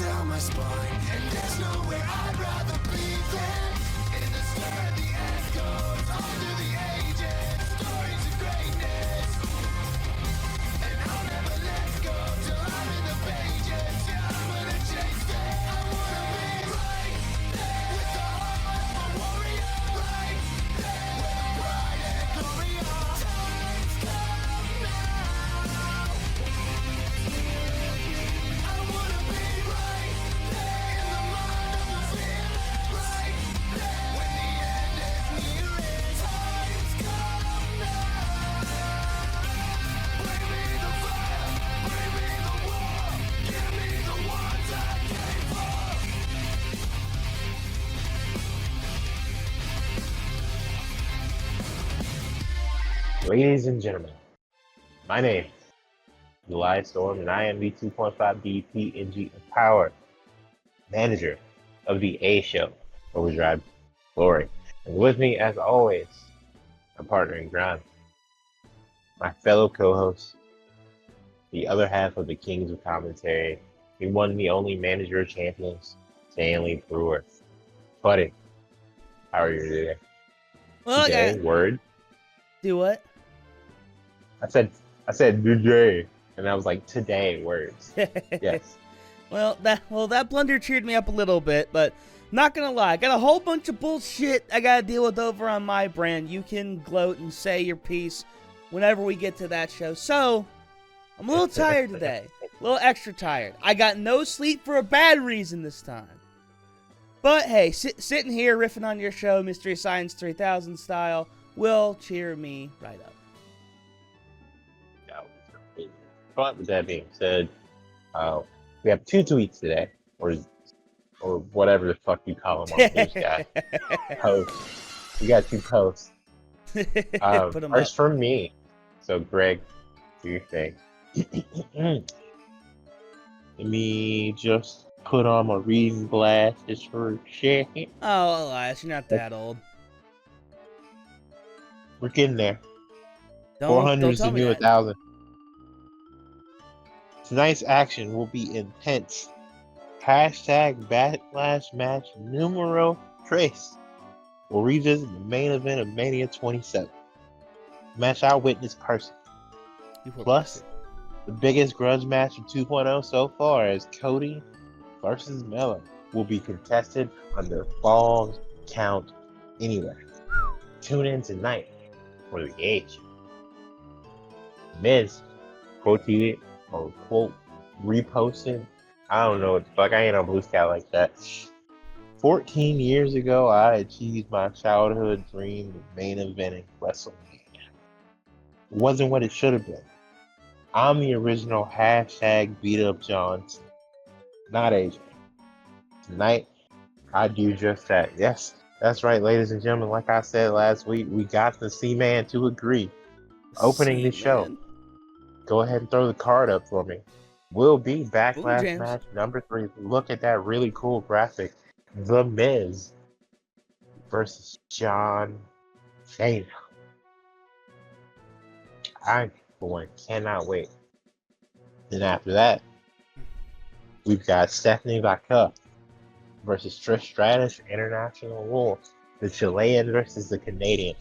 down my spine, and there's nowhere I'd rather be than in the stir of the echoes, all through the ages, stories of greatness. And I'll never let go till I'm in the pages. Yeah, I'm gonna chase it. I wanna be right there with the heart of a warrior, right there where the pride and glory are. Time's come now. I wanna be right there in the mind of the fear, right there when the end is nearing. Time's come now. Bring me the fire, bring me the war, give me the ones I came for. Ladies and gentlemen, my name is Elias Storm, and I am the 2.5 DPNG Power Manager of the A Show, Overdrive Glory. And with me, as always, my partner in crime, my fellow co-host, the other half of the Kings of Commentary, the one and the only manager of champions, Stanley Brewer. Buddy, how are you today? Well, Today, word. do what? I said today, and I was like, today, words. Yes. Well, that blunder cheered me up a little bit, but not gonna lie, I got a whole bunch of bullshit I gotta deal with over on my brand. You can gloat and say your piece whenever we get to that show. So, I'm a little tired today. A little extra tired. I got no sleep for a bad reason this time. But hey, sitting here riffing on your show, Mystery Science 3000 style, will cheer me right up. But with that being said, we have 2 tweets today, or whatever the fuck you call them on News Guy. Posts. We got 2 posts. Put 'em First up. from me. So Greg, do your thing. Let me just put on my reading glasses for a second. Oh, Elias, you're not that old. We're getting there. Don't 400 is tell the me new that. 1,000. Tonight's action will be intense. Hashtag Backlash Match numero tres. We'll revisit the main event of Mania 27. Match I witnessed personally. Plus, the biggest grudge match of 2.0 so far, as Cody versus Melo will be contested under Falls Count Anywhere. Tune in tonight for the age. Miz quoted or quote reposted. I don't know what the fuck. I ain't on Blue Sky like that. 14 years ago, I achieved my childhood dream of main eventing WrestleMania. It wasn't what it should have been. I'm the original hashtag beat up Johnson, not AJ. Tonight, I do just that. Yes, that's right, ladies and gentlemen. Like I said last week, we got the C-Man to agree. Opening the show. Go ahead and throw the card up for me. Will be Backlash Match number 3. Look at that really cool graphic. The Miz versus John Cena. I, for one, cannot wait. Then after that, we've got Stephanie Vaca versus Trish Stratus International Rules. The Chilean versus the Canadian.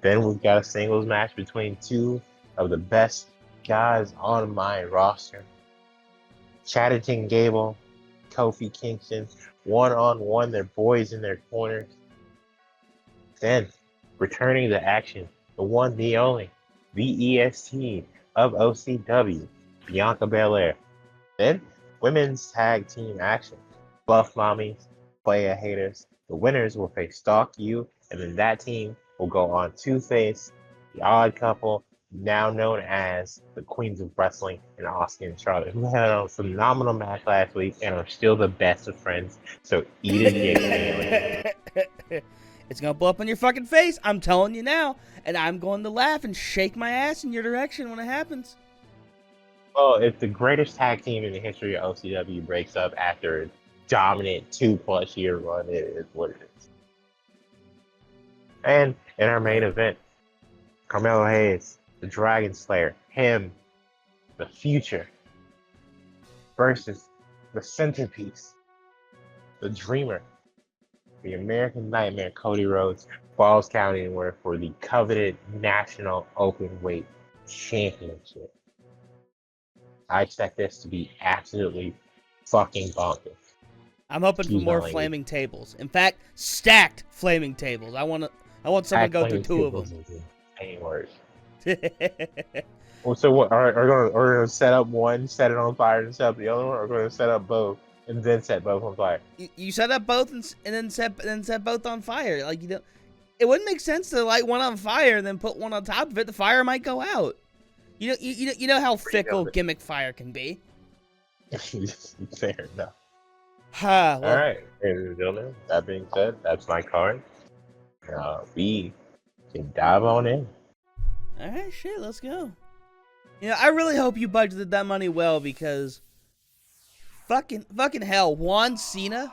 Then we've got a singles match between 2 of the best guys on my roster. Chad Gable, Kofi Kingston, one-on-one, their boys in their corners. Then, returning to action, the one, the only, the EST of OCW, Bianca Belair. Then, women's tag team action, Buff Mami, Player Haters. The winners will face Stalk You, and then that team will go on to face the Odd Couple, now known as the Queens of Wrestling, in Austin and Charlotte, who had a phenomenal match last week and are still the best of friends. So eat a dick, Stanley. It's gonna blow up in your fucking face. I'm telling you now, and I'm going to laugh and shake my ass in your direction when it happens. Well, if the greatest tag team in the history of OCW breaks up after a dominant 2+ year run, it is what it is. And in our main event, Carmelo Hayes, the Dragon Slayer, him, the future, versus the centerpiece, the dreamer, the American Nightmare, Cody Rhodes, Falls County, and for the coveted National Openweight Championship. I expect this to be absolutely fucking bonkers. I'm hoping for more flaming tables. In fact, stacked flaming tables. I want someone to go through two of them. Any words. Well, so what? Are going to set up one, set it on fire, and set up the other one, or going to set up both and then set both on fire? You set up both and then set both on fire. Like, you know, it wouldn't make sense to light one on fire and then put one on top of it. The fire might go out. You know how fickle gimmick fire can be. Fair enough. Well, all right, ladies and gentlemen. That being said, that's my card. We can dive on in. All right, shit, let's go. You know, I really hope you budgeted that money well because fucking hell, Juan Cena.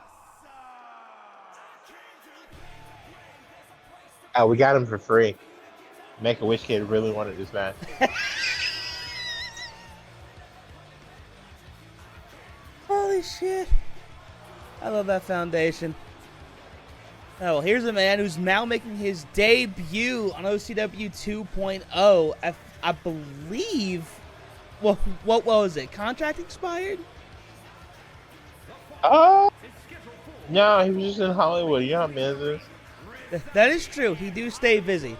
Oh, we got him for free. Make-A-Wish kid really wanted this match. Holy shit. I love that foundation. Oh, well, here's a man who's now making his debut on OCW 2.0. I believe... Well, what was it? Contract expired? Oh! No, he was just in Hollywood. You know how Miz is. That is true. He do stay busy.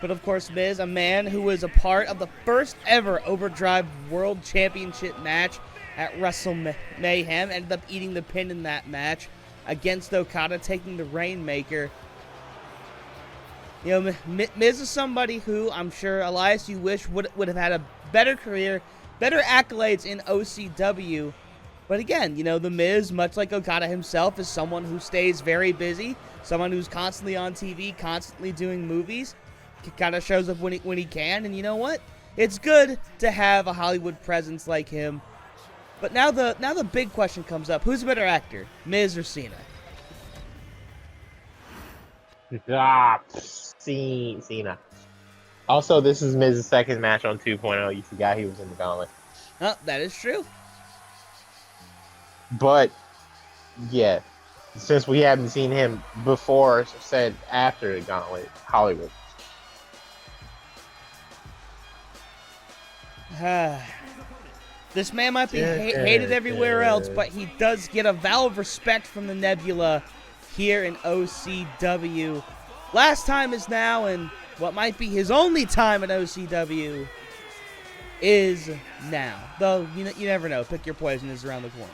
But of course, Miz, a man who was a part of the first ever Overdrive World Championship match at WrestleMania Mayhem, ended up eating the pin in that match against Okada, taking the Rainmaker. You know, Miz is somebody who I'm sure, Elias, you wish would have had a better career, better accolades in OCW. But again, you know, the Miz, much like Okada himself, is someone who stays very busy, someone who's constantly on TV, constantly doing movies, kind of shows up when he can, and you know what? It's good to have a Hollywood presence like him. But now the big question comes up: who's a better actor, Miz or Cena? Cena. Also, this is Miz's second match on 2.0. You forgot he was in the Gauntlet. Oh, that is true. But yeah, since we haven't seen him before, said after the Gauntlet, Hollywood. This man might be hated everywhere else, but he does get a vow of respect from the Nebula here in OCW. Last time is now, and what might be his only time in OCW is now. Though, you never know. Pick your poison is around the corner.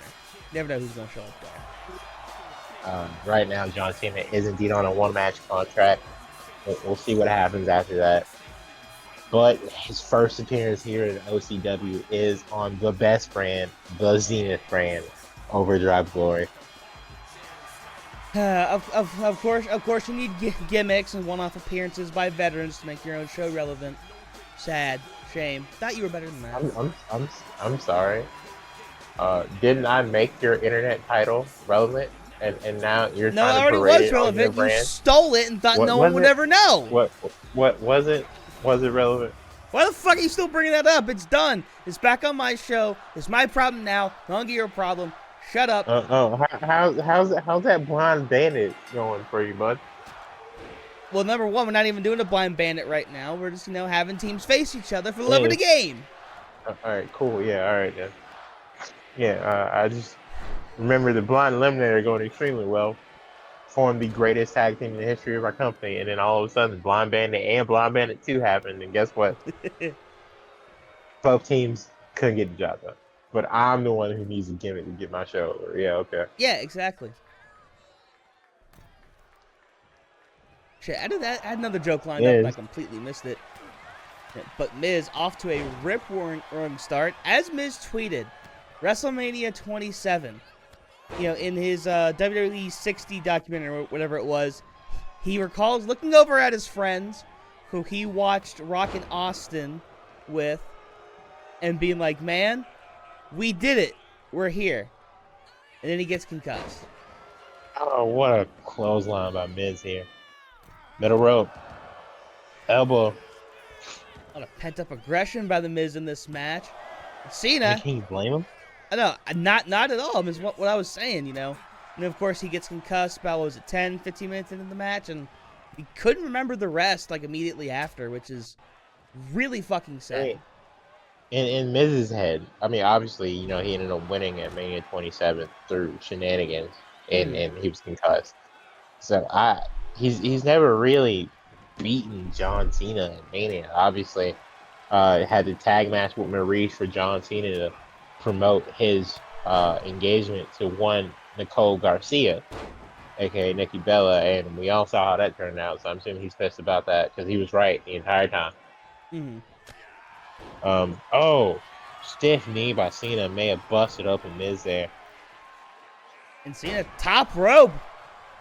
You never know who's going to show up there. Right now, John Cena is indeed on a one-match contract. We'll see what happens after that. But his first appearance here in OCW is on the best brand, the Zenith brand, Overdrive Glory. Of course, you need gimmicks and one-off appearances by veterans to make your own show relevant. Sad, shame. Thought you were better than that. I'm sorry. Didn't I make your internet title relevant? And now you're trying to parade it on your brand? You stole it and thought no one would ever know. What was it? Was it relevant? Why the fuck are you still bringing that up? It's done. It's back on my show. It's my problem now. No longer your problem. Shut up. How's that blind bandit going for you, bud? Well, number one, we're not even doing a blind bandit right now. We're just, having teams face each other for the love of the game. All right, cool. Yeah, all right then. Yeah, I just remember the blind eliminator going extremely well. Formed the greatest tag team in the history of our company, and then all of a sudden, Blind Bandit and Blind Bandit 2 happened, and guess what? Both teams couldn't get the job done. But I'm the one who needs a gimmick to get my show over. Yeah, okay. Yeah, exactly. Shit, I had another joke lined up, and I completely missed it. But Miz off to a rip-roaring start. As Miz tweeted, WrestleMania 27. In his WWE 60 documentary or whatever it was, he recalls looking over at his friends who he watched Rock in Austin with and being like, man, we did it. We're here. And then he gets concussed. Oh, what a clothesline by Miz here. Middle rope. Elbow. A lot of pent-up aggression by the Miz in this match. Cena. Can you blame him? No, not at all. I mean, it's what I was saying, you know. And of course, he gets concussed about, what was it, 10, 15 minutes into the match, and he couldn't remember the rest, like, immediately after, which is really fucking sad. I mean, in Miz's head, I mean, obviously, you know, he ended up winning at Mania 27 through shenanigans, and he was concussed. So he's never really beaten John Cena in Mania. Obviously, had the tag match with Maurice for John Cena to promote his engagement to one Nicole Garcia, aka Nikki Bella, and we all saw how that turned out. So I'm assuming he's pissed about that because he was right the entire time. Oh, stiff knee by Cena may have busted open Miz there. And Cena top rope.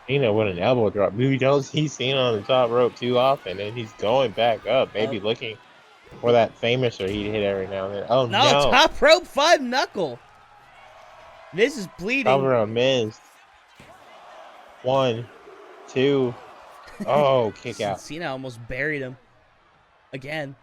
Cena with an elbow drop. We don't see Cena on the top rope too often, and he's going back up, maybe looking for that famouser he'd hit every now and then. Oh no! Top rope 5 knuckle. Miz is bleeding. Cover on Miz. 1, 2. Oh, kick out. Cena almost buried him again.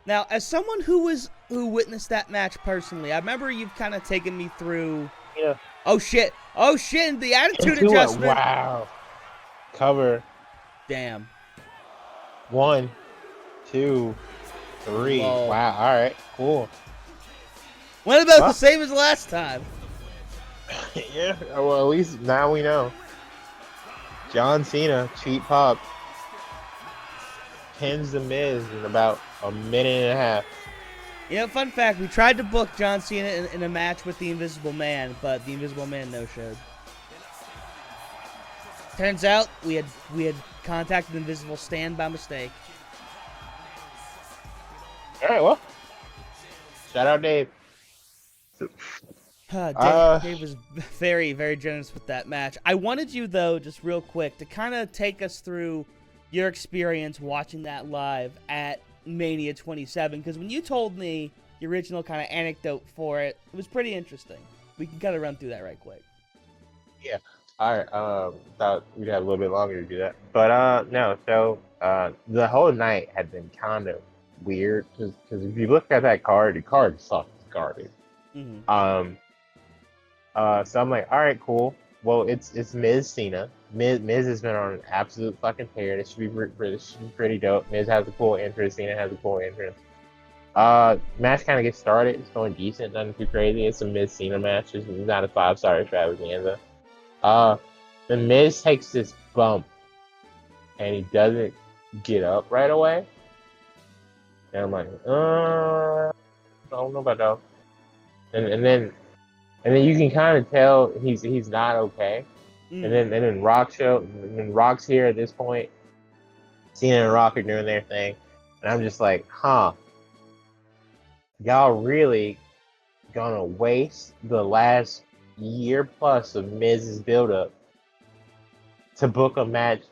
Now, as someone who witnessed that match personally, I remember you've kind of taken me through. Yeah. Oh shit! And the attitude adjustment. Wow. Cover. Damn. 1, 2, 3. Whoa. Wow. All right. Cool. What about the same as last time? Yeah. Well, at least now we know. John Cena, cheap pop, pins the Miz in about a minute and a half. You know, fun fact, we tried to book John Cena in a match with the Invisible Man, but the Invisible Man no-showed. Turns out we had contacted Invisible Stan by mistake. All right, well, shout out Dave. Dave was very, very generous with that match. I wanted you, though, just real quick, to kind of take us through your experience watching that live at Mania 27, because when you told me the original kind of anecdote for it, it was pretty interesting. We can kind of run through that right quick. Yeah. All right. Thought we'd have a little bit longer to do that, but no. So the whole night had been kind of weird because if you look at that card, the card sucks garbage. Mm-hmm. So I'm like, all right, cool. Well, it's Miz Cena. Miz has been on an absolute fucking tear. This should be pretty dope. Miz has a cool entrance. Cena has a cool entrance. Match kind of gets started. It's going decent, nothing too crazy. It's a Miz Cena match. It's not a 5-star extravaganza. The Miz takes this bump, and he doesn't get up right away. And I'm like, I don't know about that. And then you can kind of tell he's not okay. And then Rock's here at this point. Cena and Rock are doing their thing, and I'm just like, y'all really gonna waste the last year plus of Miz's build-up to book a match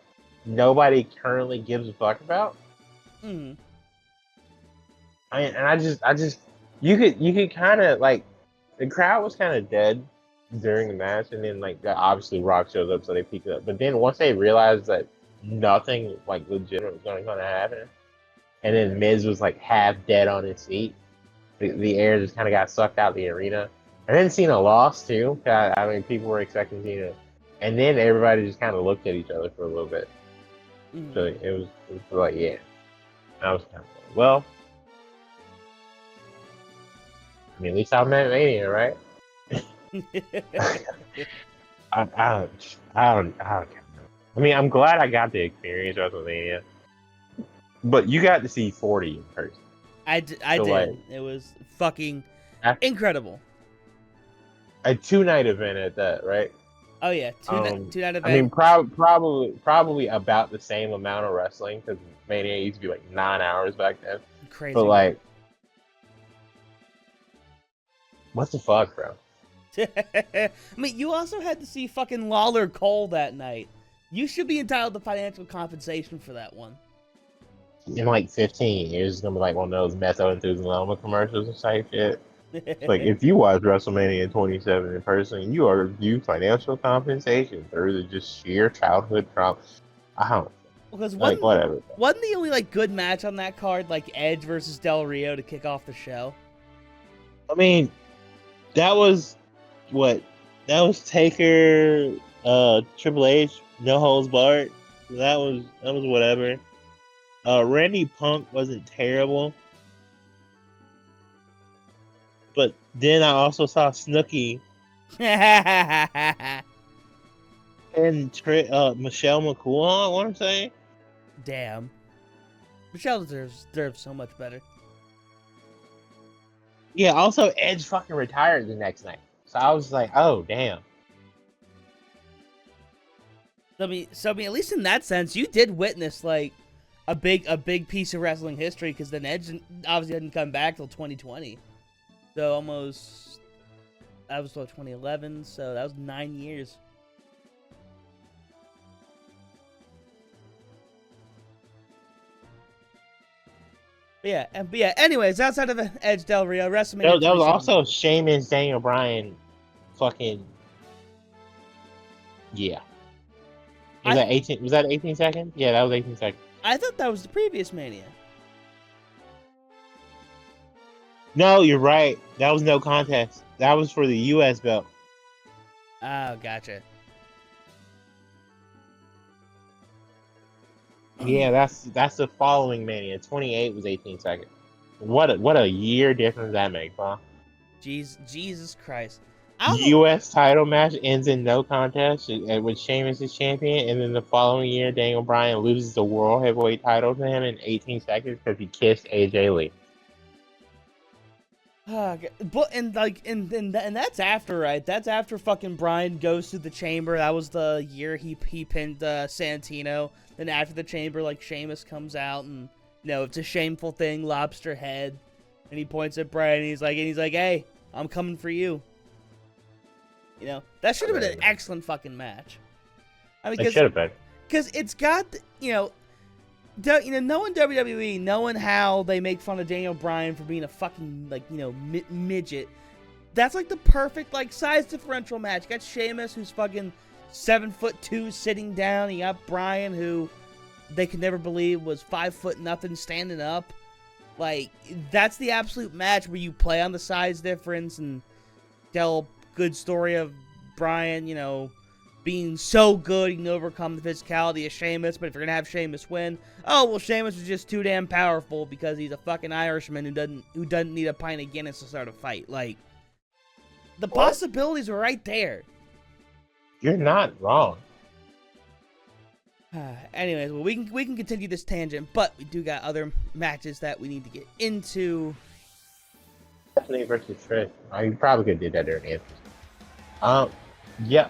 nobody currently gives a fuck about? I mean, and I just you could kind of like, the crowd was kind of dead during the match, and then like obviously Rock shows up, so they peek it up. But then once they realized that nothing like legitimate was going to happen, and then Miz was like half dead on his feet, the air just kind of got sucked out of the arena. And then Cena lost too. I mean, people were expecting Cena, and then everybody just kind of looked at each other for a little bit. So it was like, yeah, I was kind of like, well, I mean, at least I'm at Mania, right? I don't know. I mean, I'm glad I got to experience WrestleMania, but you got to see 40 in person. I did. Like, it was fucking incredible. A 2-night event at that, right? Oh yeah, two-night event. I mean, probably about the same amount of wrestling, because Mania used to be like 9 hours back then. Crazy. But like, what the fuck, bro? I mean, you also had to see fucking Lawler Cole that night. You should be entitled to financial compensation for that one. In like 15 years, it's gonna be like one of those Metho-Enthusiasm commercials and type shit. Like, if you watch WrestleMania 27 in person, you are due financial compensation through the just sheer childhood trauma. I don't know. Because whatever. Wasn't the only like good match on that card like Edge versus Del Rio to kick off the show? I mean, that was what? That was Taker, Triple H, no holds barred. That was whatever. Randy Punk wasn't terrible, but then I also saw Snooki and Michelle McCool. What I'm saying? Damn. Michelle deserves so much better. Yeah. Also, Edge fucking retired the next night, so I was like, oh damn. I mean, at least in that sense, you did witness like a big piece of wrestling history, because then Edge obviously didn't come back till 2020. So almost, that was 2011. So that was 9 years. But yeah. Anyways, outside of Edge Del Rio, WrestleMania. That was also Sheamus, Daniel Bryan, fucking yeah. Was that 18? Was that 18 seconds? Yeah, that was 18 seconds. I thought that was the previous Mania. No, you're right. That was no contest. That was for the U.S. belt. Oh, gotcha. Yeah, that's the following Mania. 28 was 18 seconds. What a year difference that makes, huh? Jesus Christ. U.S. title match ends in no contest with Sheamus as champion, and then the following year, Daniel Bryan loses the World Heavyweight title to him in 18 seconds because he kissed AJ Lee. And that's after, right? That's after fucking Bryan goes to the Chamber. That was the year he pinned Santino. Then after the Chamber, like, Sheamus comes out and, it's a shameful thing, lobster head, and he points at Bryan and he's like, hey, I'm coming for you. That should have been an excellent fucking match. I mean, it should have been. Because it's got, knowing WWE, knowing how they make fun of Daniel Bryan for being a fucking, like, midget, that's, like, the perfect, like, size differential match. You got Sheamus, who's fucking 7'2", sitting down. You got Bryan, who they could never believe was 5'0" standing up. Like, that's the absolute match where you play on the size difference and tell good story of Bryan, being so good he can overcome the physicality of Sheamus, but if you're gonna have Sheamus win, oh well, Sheamus is just too damn powerful because he's a fucking Irishman who doesn't need a pint of Guinness to start a fight. Like, the possibilities are right there. You're not wrong. Anyways, well, we can continue this tangent, but we do got other matches that we need to get into. Stephanie versus Trish. You probably could have did that during the entrance. Yeah.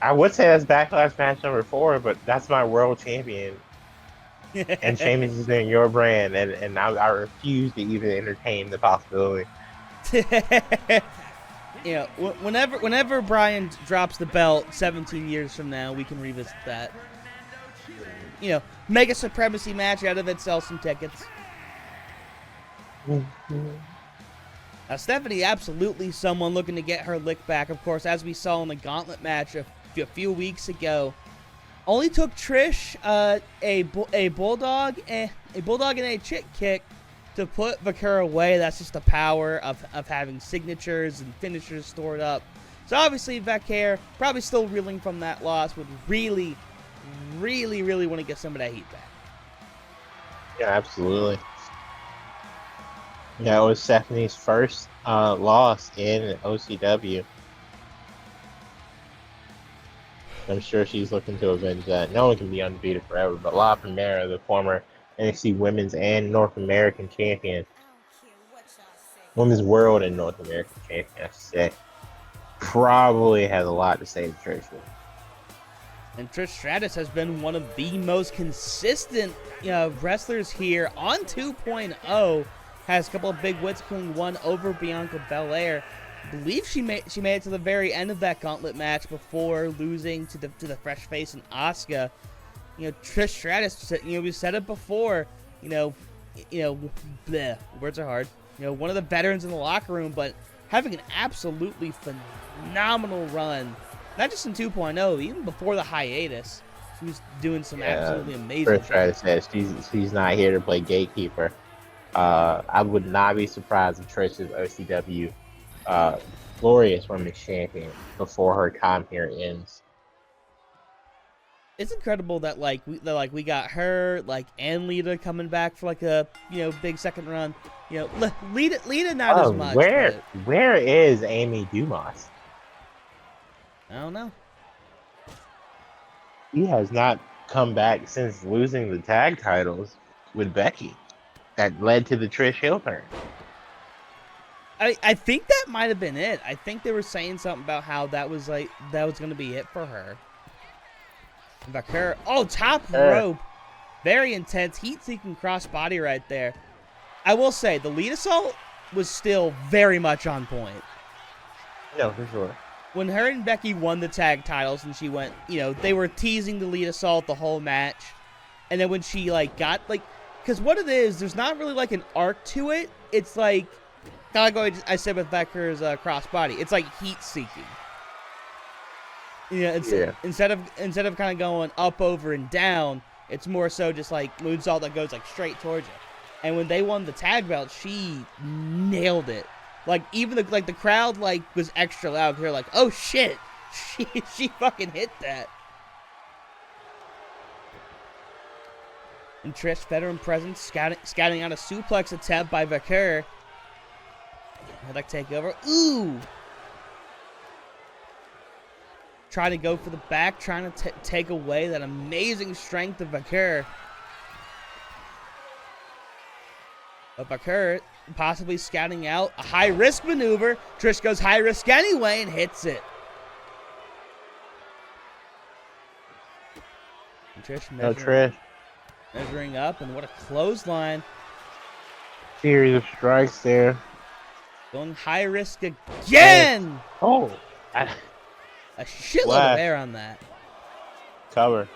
I would say that's Backlash match number 4, but that's my world champion, and Sheamus is in your brand, and I refuse to even entertain the possibility. Whenever Bryan drops the belt 17 years from now, we can revisit that. Mega supremacy match out of it, sell some tickets. Now, Stephanie, absolutely someone looking to get her lick back. Of course, as we saw in the Gauntlet match a few weeks ago, only took Trish a bulldog and a chick kick to put Vaquero away. That's just the power of having signatures and finishers stored up. So obviously, Vaquero, probably still reeling from that loss, would really, really, really want to get some of that heat back. Yeah, absolutely. That was Stephanie's first loss in OCW. I'm sure she's looking to avenge that. No one can be undefeated forever, but La Primera, the former NXT Women's and North American Champion, Women's World and North American Champion, I should say, probably has a lot to say to Trish. And Trish Stratus has been one of the most consistent wrestlers here on 2.0. Has a couple of big wins, including one over Bianca Belair. I believe she made it to the very end of that Gauntlet match before losing to the fresh face in Asuka. Trish Stratus, we said it before, bleh, words are hard. One of the veterans in the locker room, but having an absolutely phenomenal run, not just in 2.0, even before the hiatus. She was doing some absolutely amazing Trish Stratus says she's not here to play gatekeeper. I would not be surprised if Trish is OCW glorious women's champion before her time here ends. It's incredible that we got her and Lita coming back for a big second run. Lita not as much. Where is Amy Dumas? I don't know. He has not come back since losing the tag titles with Becky. That led to the Trish heel turn. I think that might have been it. I think they were saying something about how that was going to be it for her. Vaquer, top rope, very intense, heat-seeking crossbody right there. I will say the lead assault was still very much on point. No, for sure. When her and Becky won the tag titles and she went, they were teasing the lead assault the whole match, and then when she got because what it is, there's not really an arc to it. It's kind of like I said with Becker's crossbody. It's heat-seeking. Instead of kind of going up, over, and down, it's more so just moonsault that goes straight towards you. And when they won the tag belt, she nailed it. Even the crowd was extra loud. They're like, "Oh shit, she fucking hit that." And Trish, veteran presence, scouting out a suplex attempt by Vaquer. Head takeover. Ooh. Trying to go for the back, trying to take away that amazing strength of Vaquer. But Vaquer possibly scouting out a high-risk maneuver. Trish goes high-risk anyway and hits it. And Trish measuring up, and what a clothesline. Series of strikes there. Going high-risk again! A shitload of air on that. Cover.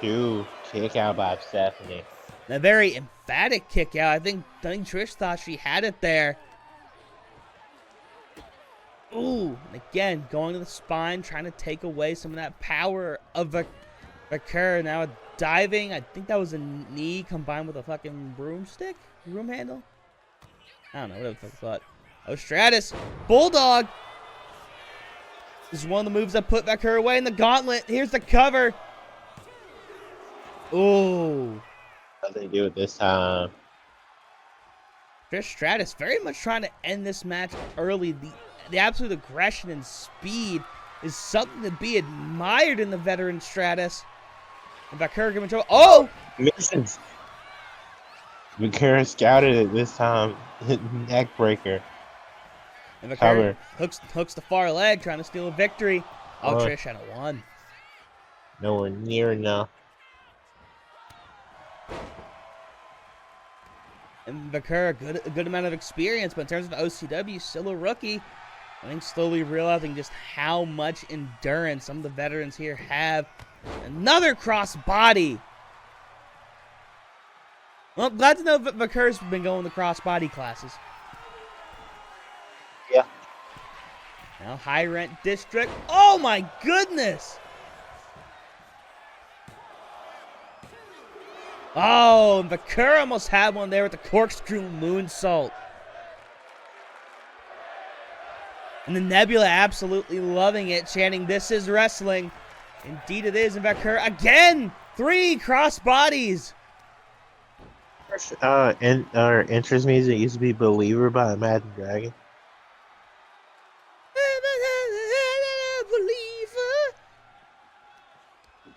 Kick out by Stephanie. A very emphatic kick out. I think Trish thought she had it there. Ooh, and again, going to the spine, trying to take away some of that power of Vaquer. Now diving. I think that was a knee combined with a fucking broom handle? I don't know, whatever the fuck I thought. Oh, Stratus. Bulldog. This is one of the moves that put Vaquer away in the gauntlet. Here's the cover. Ooh. How they do it this time? Trish Stratus very much trying to end this match early. The absolute aggression and speed is something to be admired in the veteran Stratus. And Vaquer giving trouble. Oh! Misses. Vaquer scouted it this time. Neck breaker. And Vaquer hooks the far leg, trying to steal a victory. Oh, Trish had a 1. Nowhere near enough. And Vaquer, a good amount of experience, but in terms of OCW, still a rookie. I think slowly realizing just how much endurance some of the veterans here have. Another cross body. Well, glad to know that Vaquer's been going to cross body classes. Yeah. Now high rent district. Oh my goodness. Oh, and Vaquer almost had one there with the corkscrew moonsault. And the Nebula absolutely loving it, chanting, "This is wrestling." Indeed it is, and Vaquer again! 3 cross bodies! Our entrance music used to be Believer by Imagine Dragon.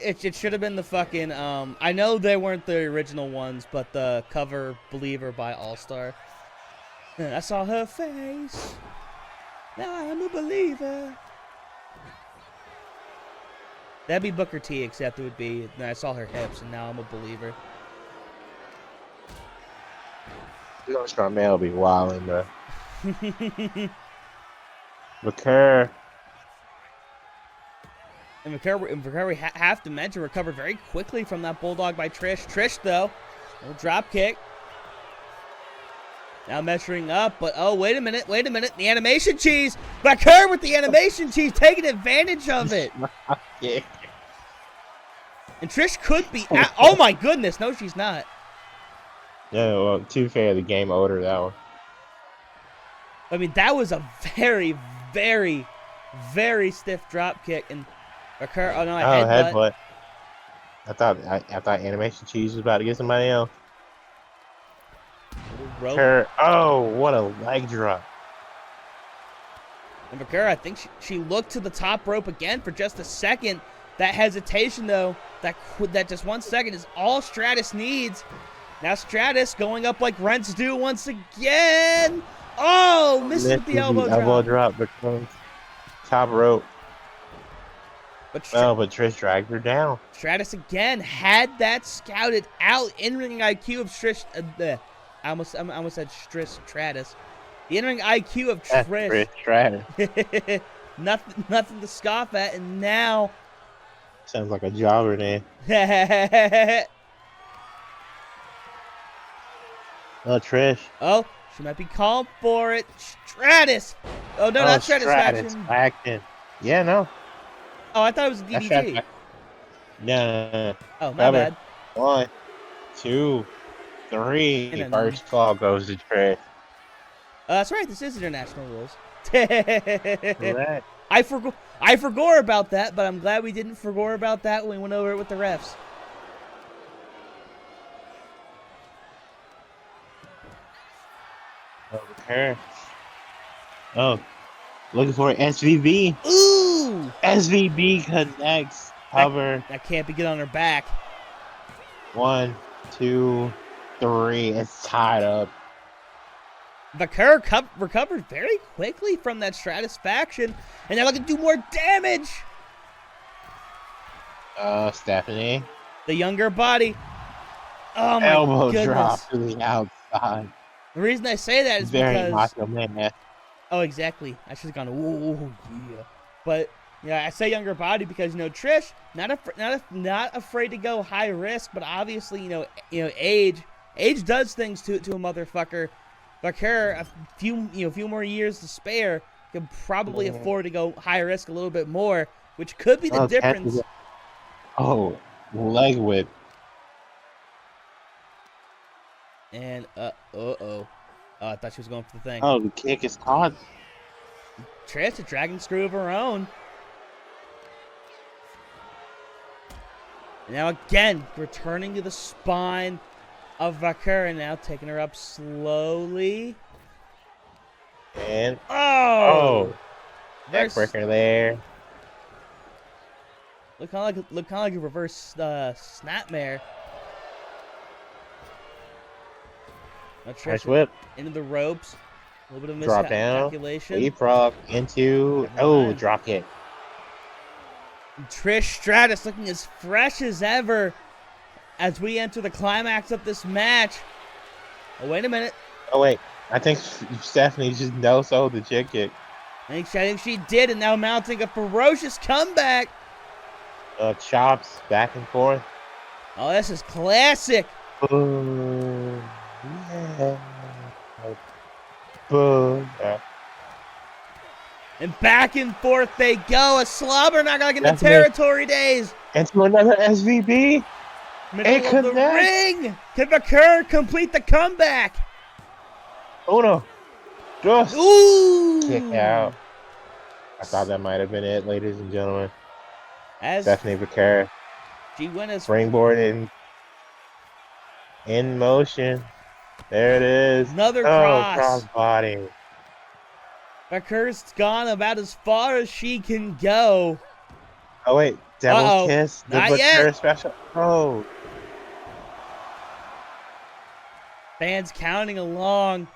It should have been the fucking, I know they weren't the original ones, but the cover Believer by All-Star. I saw her face. Now I'm a believer. That'd be Booker T, except it would be, I saw her hips, and now I'm a believer. Carmelo be wilding, bro. Vaquer. And Vaquer, we have to mention, recovered very quickly from that bulldog by Trish. Trish, though, little drop kick. Now measuring up, but oh, wait a minute. The animation cheese. Vaquer with the animation cheese, taking advantage of it. Yeah. And Trish could be, oh my goodness, no, she's not. Yeah, well, to be fair, the game order that one. I mean, that was a very, very, very stiff drop kick and occur. Oh no, a headbutt. I thought Animation Cheese was about to get somebody else. Rope. Oh, what a leg drop. And Bakura, I think she looked to the top rope again for just a second. That hesitation, though, that just 1 second is all Stratus needs. Now Stratus going up like Rents do once again. Oh, misses the elbow drop. Becomes top rope. But Trish dragged her down. Stratus again had that scouted out. In-ring IQ of Trish. I almost said Stratus. The in-ring IQ of Trish. Stratus. nothing to scoff at, and now. Sounds like a jobber name. Oh, Trish. Oh, she might be called for it. Stratus. Oh no, not Stratus faction. Yeah, no. Oh, I thought it was a DDT. No. Oh, my bad. 1, 2, 3. First fall goes to Trish. That's right. This is international rules. Correct. I forgot about that, but I'm glad we didn't forget about that when we went over it with the refs. Okay. Oh, looking for SVB. Ooh! SVB connects. Cover. That can't be good on her back. 1, 2, 3. It's tied up. Bakura recovered very quickly from that Stratus faction, and now looking to do more damage. Stephanie. The younger body. Oh my Elbow goodness. drop to the outside. The reason I say that is very because. Macho Man. Oh, exactly. I should have gone. Oh yeah. But yeah, I say younger body because Trish not afraid to go high risk, but obviously age does things to a motherfucker. Bakura, a few more years to spare, can probably afford to go high risk a little bit more, which could be the difference. Oh, leg whip. And oh, I thought she was going for the thing. Oh, the kick is caught. Trish, a dragon screw of her own. And now again, returning to the spine of Bakura, now taking her up slowly. And there's neckbreaker there. Look kind of like a reverse snapmare. Nice whip. Into the ropes. A little bit of drop down. Miscalculation. Leapfrog into drop kick. Trish Stratus looking as fresh as ever as we enter the climax of this match. Oh, wait a minute. Oh, wait. I think Stephanie just no-sold the chick kick. I think she did, and now mounting a ferocious comeback. Chops back and forth. Oh, this is classic. Boom. Yeah. Boom. Yeah. And back and forth they go. A slobber knock like in the territory days. Into another SVB. Middle of the ring. Can Bakura complete the comeback? Uno. Just. Ooh. Kick out. I thought that might have been it, ladies and gentlemen. As Stephanie Bakura. She went as springboard in motion. There it is. Another cross. Cross body. Bakura's gone about as far as she can go. Oh wait, Devil's Kiss. The Bakura special. Oh. Fans counting along.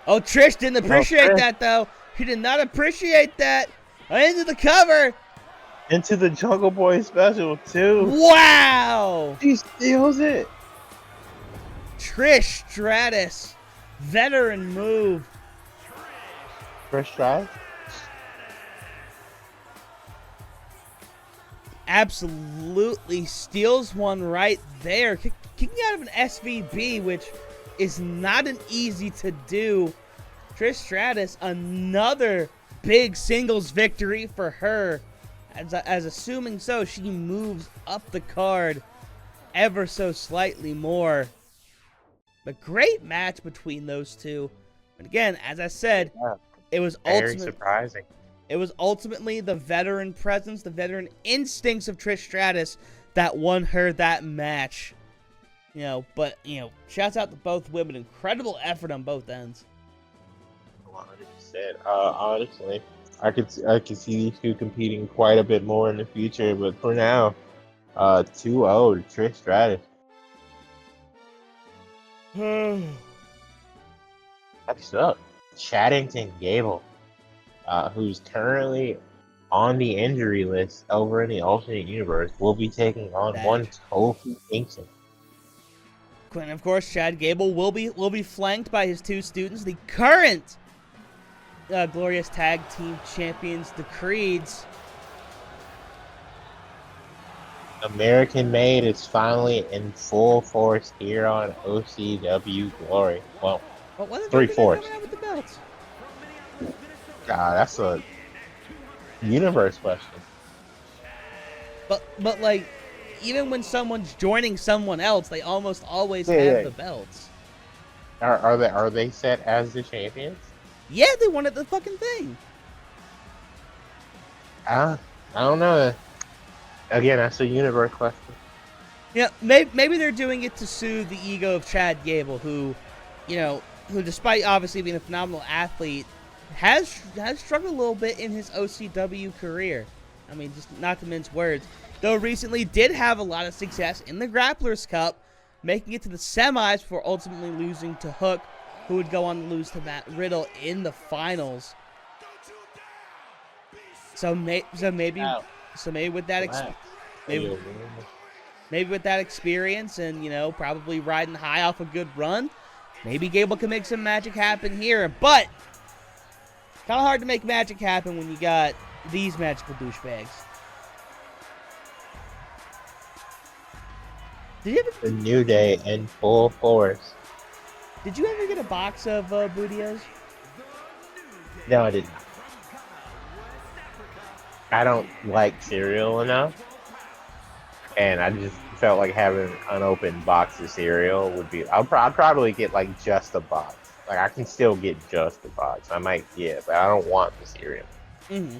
Oh, Trish didn't appreciate that though. She did not appreciate that. Into the cover. Into the Jungle Boy special too. Wow. She steals it. Trish Stratus. Veteran move. First try. Absolutely steals one right there. Kicking out of an SVB, which is not an easy to do. Trish Stratus, another big singles victory for her. As assuming so, she moves up the card ever so slightly more. But great match between those two. And again, as I said, it was Very surprising. It was ultimately the veteran presence, the veteran instincts of Trish Stratus that won her that match. But shouts out to both women. Incredible effort on both ends. 100%. Honestly, I could see these two competing quite a bit more in the future, but for now, 2-0 to Trish Stratus. Next up, Chaddington Gable, who's currently on the injury list over in the alternate universe, will be taking on one Kofi Kingston. And of course, Chad Gable will be flanked by his two students, the current glorious tag team champions, the Creeds. American Made is finally in full force here on OCW Glory. Well, 3/4. With the belts? God, that's a universe question. But like, even when someone's joining someone else, they almost always have the belts. Are they set as the champions? Yeah, they wanted the fucking thing. I don't know. Again, that's a universe question. Yeah, maybe they're doing it to soothe the ego of Chad Gable, who despite obviously being a phenomenal athlete, has struggled a little bit in his OCW career. I mean, just not to mince words. Though recently did have a lot of success in the Grapplers Cup, making it to the semis before ultimately losing to Hook, who would go on to lose to Matt Riddle in the finals. So maybe with that maybe with that experience and probably riding high off a good run, maybe Gable can make some magic happen here. But kind of hard to make magic happen when you got these magical douchebags. The New Day in full force. Did you ever get a box of Bootios? No, I didn't. I don't like cereal enough, and I just felt like having an unopened box of cereal would be. I'd probably get like just a box. Like I can still get just a box. I might but I don't want the cereal. Mm-hmm.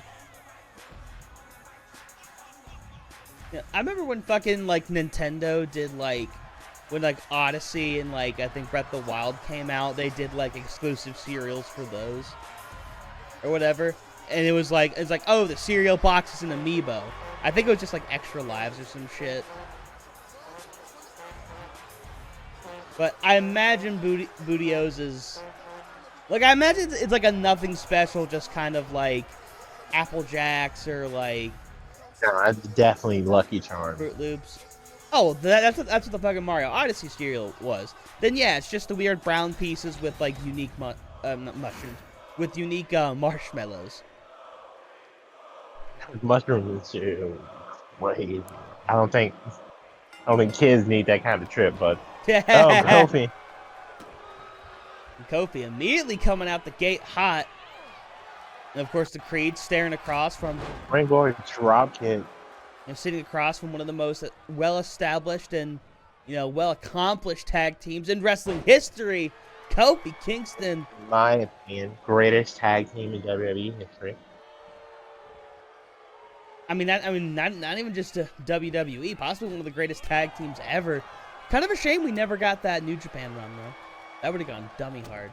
Yeah, I remember when fucking like Nintendo did like when like Odyssey and like I think Breath of the Wild came out, they did like exclusive cereals for those or whatever, and it's like oh, the cereal box is an amiibo. I think it was just like extra lives or some shit. But I imagine Bootios is like I imagine it's like a nothing special, just kind of like Apple Jacks or like. No, that's definitely Lucky Charms. Fruit Loops. Oh, that's what the fucking Mario Odyssey cereal was. Then yeah, it's just the weird brown pieces with like unique mushrooms, with unique marshmallows. Mushroom cereal. I don't think kids need that kind of trip, but Kofi. Kofi immediately coming out the gate hot. And of course, the Creed staring across from Springboard dropkick. Sitting across from one of the most well-established and well-accomplished tag teams in wrestling history, Kofi Kingston. In my opinion, greatest tag team in WWE history. Not even just to WWE, possibly one of the greatest tag teams ever. Kind of a shame we never got that New Japan run though. That would have gone dummy hard.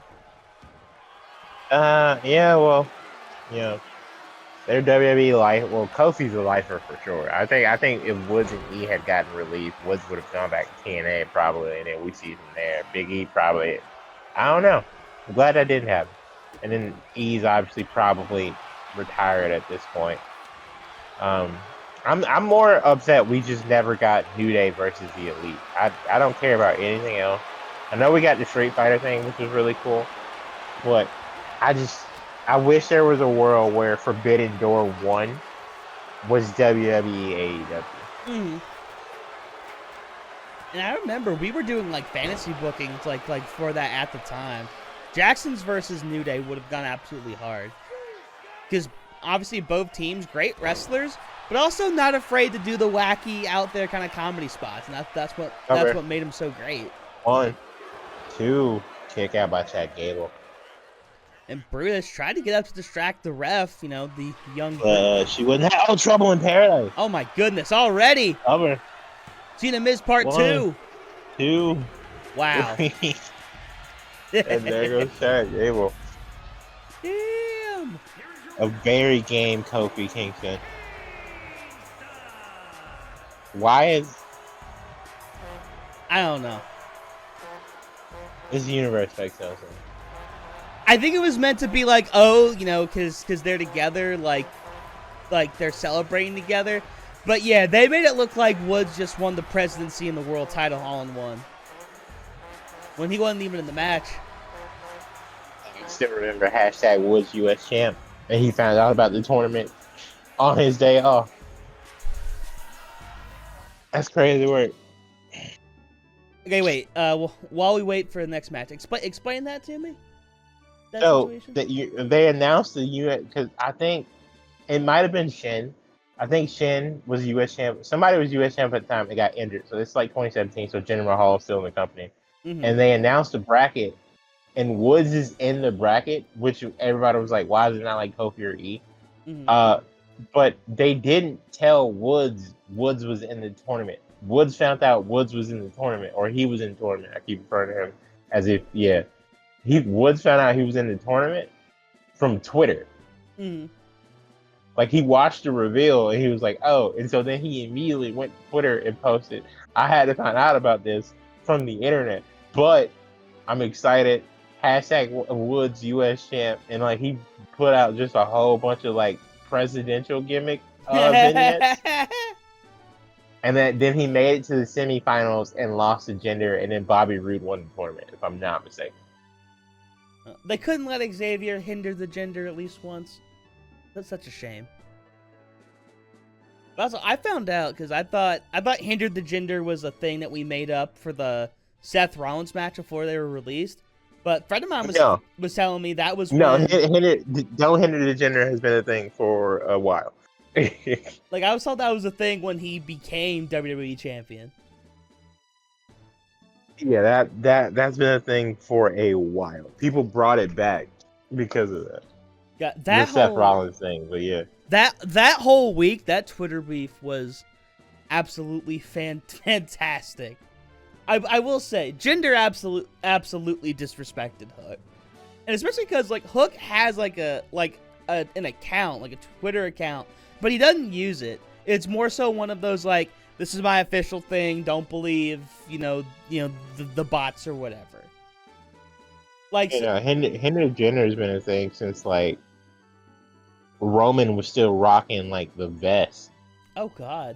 Their WWE life. Well, Kofi's a lifer for sure. I think if Woods and E had gotten released, Woods would have gone back to TNA probably, and then we see from there. Big E probably. I don't know. I'm glad that didn't happen. And then E's obviously probably retired at this point. I'm more upset we just never got New Day versus the Elite. I don't care about anything else. I know we got the Street Fighter thing, which was really cool, but I wish there was a world where Forbidden Door 1 was WWE AEW. Mm-hmm. And I remember we were doing like fantasy bookings like for that at the time. Jackson's versus New Day would have gone absolutely hard. Because obviously both teams, great wrestlers, but also not afraid to do the wacky out there kind of comedy spots. And that's what made them so great. 1, 2 kick out by Chad Gable. And Brutus tried to get up to distract the ref, you know, the young... She wouldn't have trouble in paradise. Oh my goodness, already! Cover. Cena Miz Part 2. 2. Wow. And there goes Chad Gable. Damn! A very game Kofi Kingston. Why is... I don't know. This universe makes no sense. I think it was meant to be like, oh, you know, because they're together, like they're celebrating together. But yeah, they made it look like Woods just won the presidency and the world title all in one. When he wasn't even in the match. I still remember hashtag Woods US champ. And he found out about the tournament on his day off. That's crazy work. Okay, wait. While we wait for the next match, explain that to me. That So situation? they announced the US because I think it might have been Shin. I think Shin was US champ. Somebody was US champ at the time and got injured. So it's like 2017. So Jinder Mahal is still in the company, and they announced the bracket, and Woods is in the bracket, which everybody was like, "Why is it not like Kofi or E?" But they didn't tell Woods was in the tournament. Woods found out Woods was in the tournament, or he was in the tournament. I keep referring to him as if, yeah. Woods found out he was in the tournament from Twitter. Like, he watched the reveal, and he was like, oh. And so then he immediately went to Twitter and posted, I had to find out about this from the internet. But I'm excited. Hashtag Woods US champ. And, like, he put out just a whole bunch of, like, presidential gimmick vignettes. And then he made it to the semifinals and lost to Jinder, and then Bobby Roode won the tournament, if I'm not mistaken. They couldn't let Xavier hinder the Jinder at least once. That's such a shame. But also, I found out because I thought hindered the Jinder was a thing that we made up for the Seth Rollins match before they were released. But a friend of mine was telling me that was no, when... don't hinder the Jinder has been a thing for a while. Like, I was told that was a thing when he became WWE champion. Yeah, that's been a thing for a while. People brought it back because of that. Yeah, that the Seth Rollins thing, but yeah. That whole week, that Twitter beef was absolutely fantastic. I will say, Jinder absolutely disrespected Hook, and especially because like Hook has like an account, like a Twitter account, but he doesn't use it. It's more so one of those like, this is my official thing. Don't believe the bots or whatever. Like, Henry Jenner has been a thing since like Roman was still rocking like the vest. Oh God.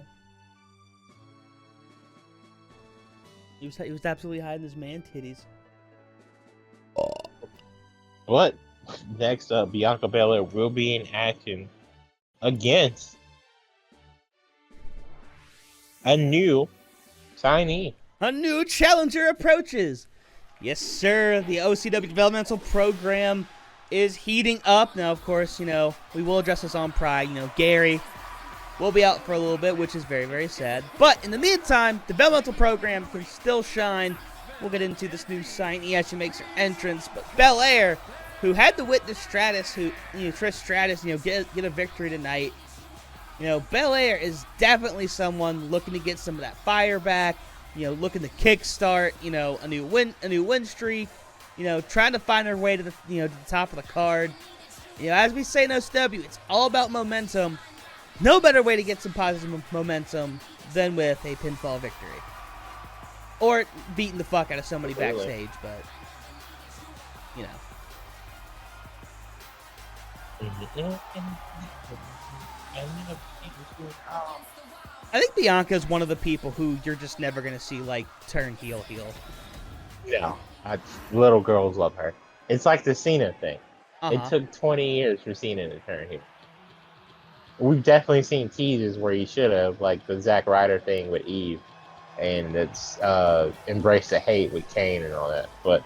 He was absolutely hiding his man titties. What? Next up, Bianca Belair will be in action against a new signee. A new challenger approaches. Yes, sir. The OCW developmental program is heating up. Now, of course, we will address this on Pride. Gary will be out for a little bit, which is very, very sad. But in the meantime, developmental program can still shine. We'll get into this new signee as she makes her entrance. But Belair, who had to witness Trish Stratus, get a victory tonight. Belair is definitely someone looking to get some of that fire back. Looking to kickstart, a new win streak. Trying to find her way to the top of the card. As we say in OCW, it's all about momentum. No better way to get some positive momentum than with a pinfall victory, or beating the fuck out of somebody backstage. But I think Bianca is one of the people who you're just never gonna see like turn heel. No, little girls love her. It's like the Cena thing. It took 20 years for Cena to turn heel. We've definitely seen teases where he should have, like the Zack Ryder thing with Eve, and it's Embrace the Hate with Kane and all that. But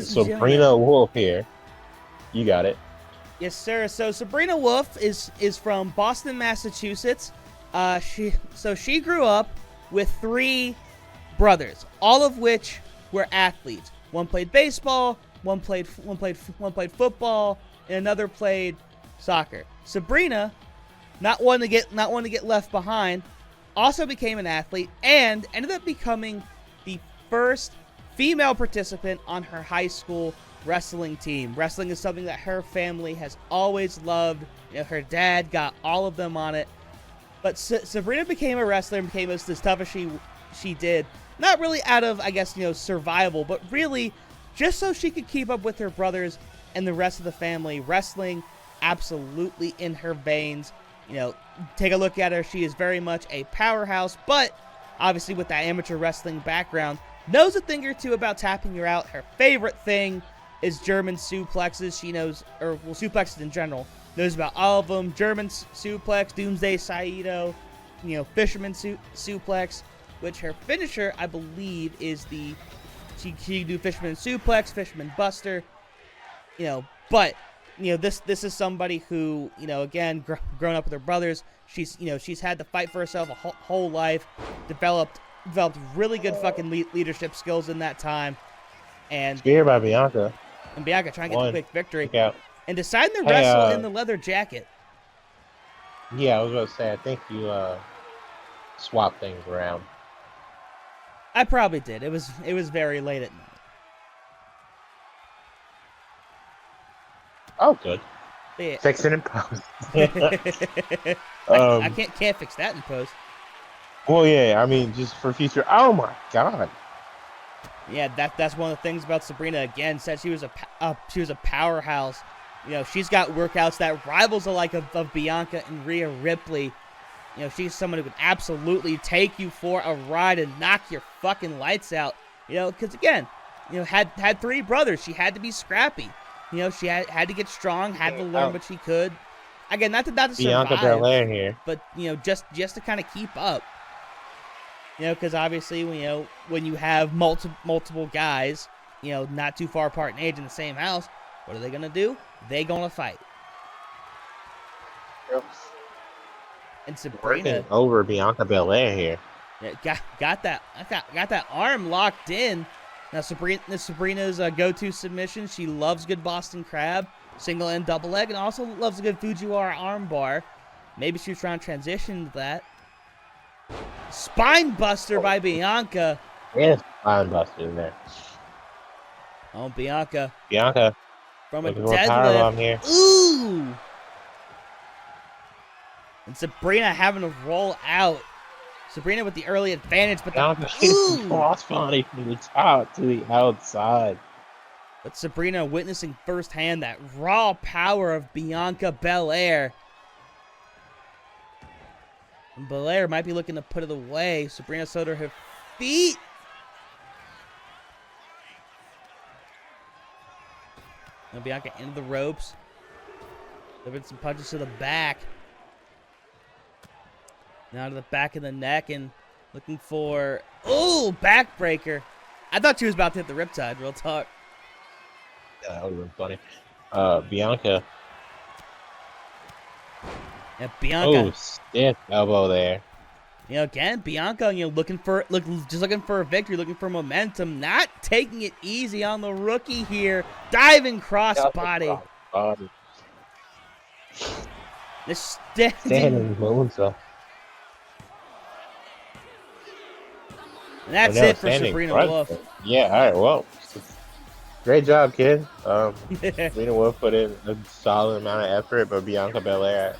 Sabrina Wolf here, you got it. Yes, sir. So Sabrina Wolf is from Boston, Massachusetts. She grew up with three brothers, all of which were athletes. One played baseball, one played football, and another played soccer. Sabrina, not one to get left behind, also became an athlete and ended up becoming the first female participant on her high school wrestling team. Wrestling is something that her family has always loved. You know, her dad got all of them on it. But Sabrina became a wrestler and became as tough as she did. Not really out of, I guess, survival, but really just so she could keep up with her brothers and the rest of the family. Wrestling absolutely in her veins. Take a look at her. She is very much a powerhouse, but obviously with that amateur wrestling background, knows a thing or two about tapping you out. Her favorite thing is German suplexes. She knows, suplexes in general. Knows about all of them. German suplex, Doomsday Saito, Fisherman suplex, which her finisher, I believe, is she can do Fisherman suplex, Fisherman buster, but this is somebody who, again, grown up with her brothers. She's had to fight for herself a whole life, developed really good fucking leadership skills in that time, and Spear by Bianca. And Bianca trying to get the quick victory. And deciding to Hey, wrestle in the leather jacket. Yeah, I was going to say, I think you swapped things around. I probably did. It was very late at night. Oh, good. Yeah. Fix it in post. I can't fix that in post. Well, yeah, I mean, just for future. Oh my god. Yeah, that's one of the things about Sabrina. Again, said she was a powerhouse. She's got workouts that rivals the like of Bianca and Rhea Ripley. She's someone who can absolutely take you for a ride and knock your fucking lights out. Because again, had three brothers. She had to be scrappy. She had to get strong, had to learn what she could. Again, not to survive. Bianca Belair here. But, just to kind of keep up. Because obviously, when you have multiple guys, not too far apart in age in the same house, what are they going to do? They going to fight. Yep. And Sabrina working over Bianca Belair here. Got that arm locked in. Now Sabrina's go-to submission. She loves good Boston Crab, single and double leg, and also loves a good Fujiwara arm bar. Maybe she was trying to transition to that. Spine buster by Bianca. Yes, spine buster in there. Oh, Bianca from a deadlift. Here. Ooh. And Sabrina having to roll out. Sabrina with the early advantage, but cross body from the top to the outside. But Sabrina witnessing firsthand that raw power of Bianca Belair. And Belair might be looking to put it away. Sabrina slowed her feet. And Bianca into the ropes. Delivered some punches to the back. Now to the back of the neck and looking for... Oh, backbreaker. I thought she was about to hit the riptide, real talk. Yeah, that would have been funny. Bianca. Yeah, Bianca. Oh, stiff elbow there. Again, Bianca, looking for a victory, looking for momentum, not taking it easy on the rookie here. Diving crossbody. The standing moonsault. And that's it for Sabrina Wolf. Yeah, all right, well, great job, kid. Sabrina Wolf put in a solid amount of effort, but Bianca Belair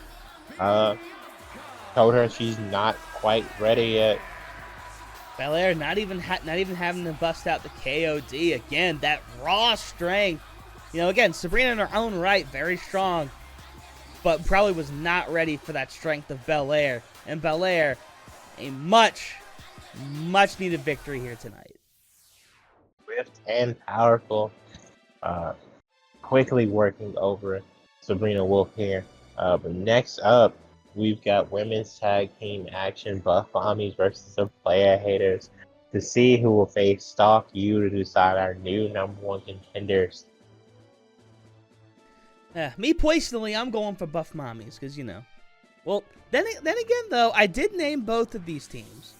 told her she's not quite ready yet. Belair not even having to bust out the KOD. Again, that raw strength. Again, Sabrina in her own right, very strong, but probably was not ready for that strength of Belair. And Belair, a much needed victory here tonight. Swift and powerful, quickly working over Sabrina Wolf here. But next up, we've got women's tag team action, Buff Mami versus the Player Haters, to see who will face Stalk You to decide our new #1 contenders. Me personally, I'm going for Buff Mamis because Well, then again though, I did name both of these teams.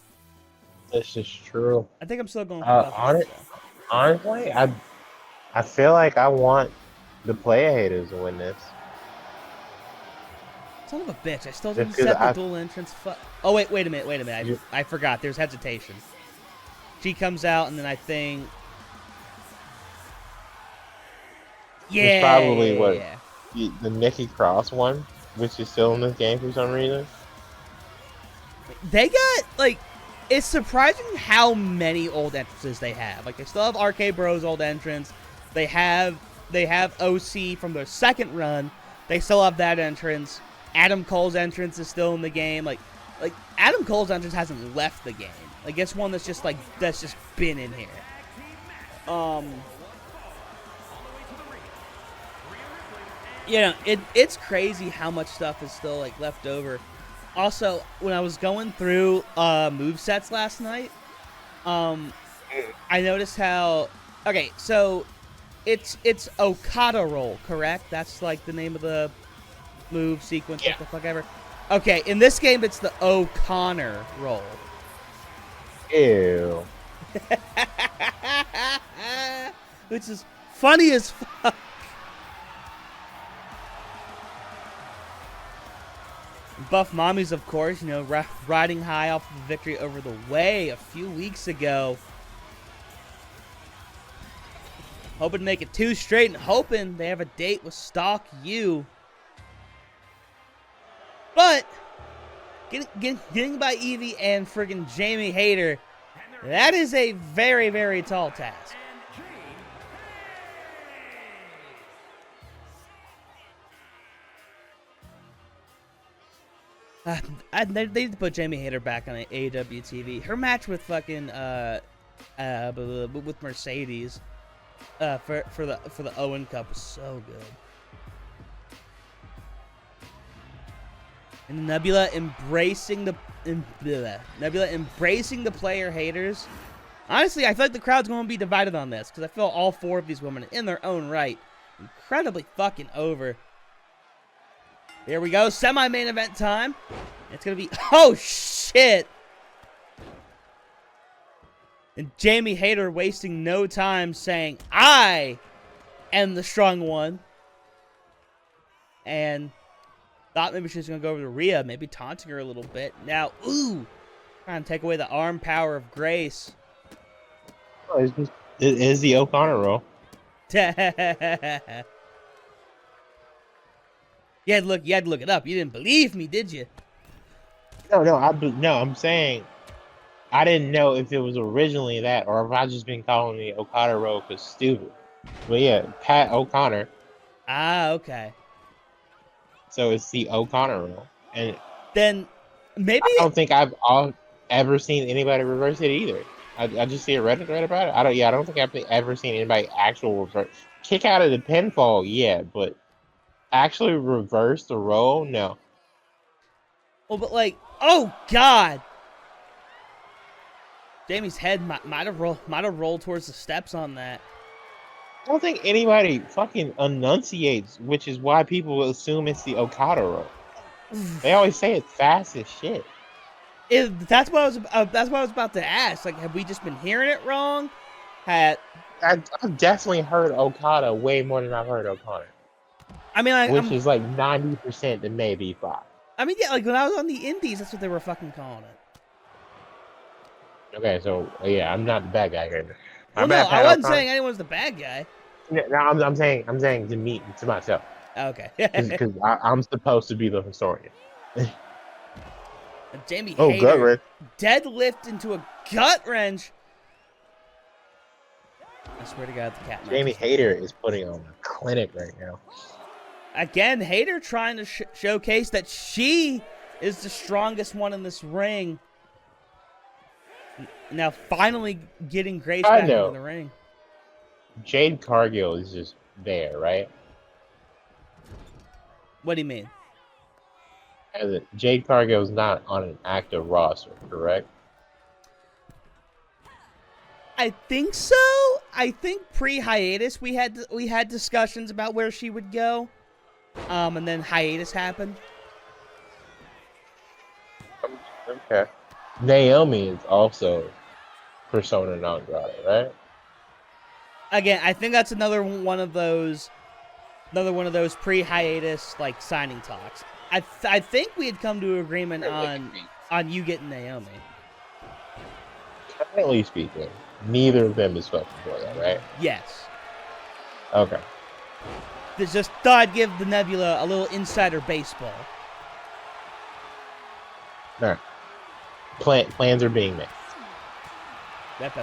This is true. I think I'm still going for Buff On Mami, it, though. honestly, I feel like I want the Player Haters to win this. Son of a bitch! I still Just didn't 'cause set the dual entrance. Oh wait a minute. You- I forgot. There's hesitation. She comes out, and then I think. Yeah. It's probably what yeah. the Nikki Cross one, which is still in this game for some reason. They got like. It's surprising how many old entrances they have. Like they still have RK Bros old entrance. They have OC from their second run. They still have that entrance. Adam Cole's entrance is still in the game. Like Adam Cole's entrance hasn't left the game. Like it's one that's just been in here. It's crazy how much stuff is still like left over. Also, when I was going through movesets last night, I noticed how so it's Okada roll, correct? That's like the name of the move sequence, what the fuck ever. Okay, in this game it's the O'Connor roll. Ew. Which is funny as fuck. Buff Mami's, of course, riding high off of a victory over the Way a few weeks ago. Hoping to make it 2 straight and hoping they have a date with Stalk U. But getting by Evie and friggin' Jamie Hayter, that is a very, very tall task. They need to put Jamie Hayter back on AEW TV. Her match with fucking with Mercedes for the Owen Cup was so good. And Nebula embracing the Player Haters. Honestly, I feel like the crowd's going to be divided on this because I feel all 4 of these women in their own right incredibly fucking over. Here we go, semi-main event time. It's gonna be, oh shit! And Jamie Hayter wasting no time saying, I am the strong one. And thought maybe she was gonna go over to Rhea, maybe taunting her a little bit. Now, ooh, trying to take away the arm power of Grace. Oh, it is the O'Connor roll. You had to look it up. You didn't believe me, did you? No, I'm saying I didn't know if it was originally that or if I just been calling the Okada roll because stupid. But yeah, Pat O'Connor. Ah, okay. So it's the O'Connor roll, and then maybe I don't think I've ever seen anybody reverse it either. I just see a Reddit thread about it. I don't think I've ever seen anybody actual reverse kick out of the pinfall. Yeah, but actually reverse the roll, no. Well, but like, oh god, Jamie's head might have rolled towards the steps on that. I don't think anybody fucking enunciates, which is why people assume it's the Okada roll. They always say it fast as shit. That's what I was about to ask. Like, have we just been hearing it wrong? I've definitely heard Okada way more than I've heard O'Connor. I mean, which is like 90% to maybe 5. I mean, yeah, like when I was on the Indies, that's what they were fucking calling it. Okay, so yeah, I'm not the bad guy here. Well, no, I wasn't saying anyone's the bad guy. No, I'm saying to myself. Okay. Because I'm supposed to be the historian. Jamie Hayter gut wrench. Deadlift into a gut wrench. I swear to God, the cat. Jamie Hayter is putting on a clinic right now. Again, Hayter trying to showcase that she is the strongest one in this ring. Now, finally getting Grace back into the ring. Jade Cargill is just there, right? What do you mean? Jade Cargill is not on an active roster, correct? I think so. I think pre-hiatus we had discussions about where she would go, and then hiatus happened. Okay. Naomi is also persona non grata, right? Again, I think that's another one of those pre-hiatus like signing talks. I think we had come to an agreement on you getting Naomi. Currently speaking, neither of them is spoken for that, right? Yes. Okay. Just thought I'd give the Nebula a little insider baseball. All right. Plans are being made. Bet.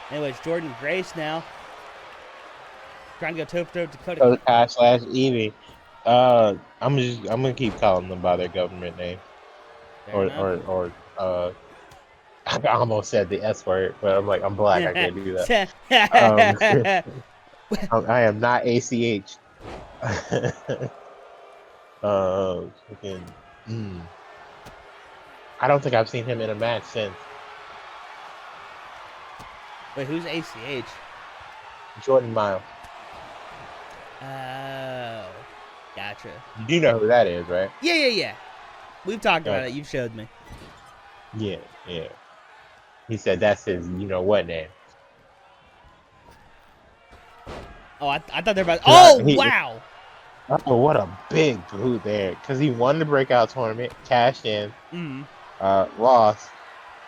Anyways, Jordan Grace now. Trying to go toe-to-toe with Dakota. So Ash / Evie. I'm gonna keep calling them by their government name. Or I almost said the S word, but I'm like, I'm black, I can't do that. I am not ACH. Freaking, I don't think I've seen him in a match since. Wait, who's ACH? Jordan Miles. Oh, gotcha. You do know who that is, right? Yeah. We've talked about it. You've showed me. Yeah. He said that's his, you know what name. Oh, I thought they were about. Oh, wow! Oh, what a big boot there! Because he won the breakout tournament, cashed in, lost,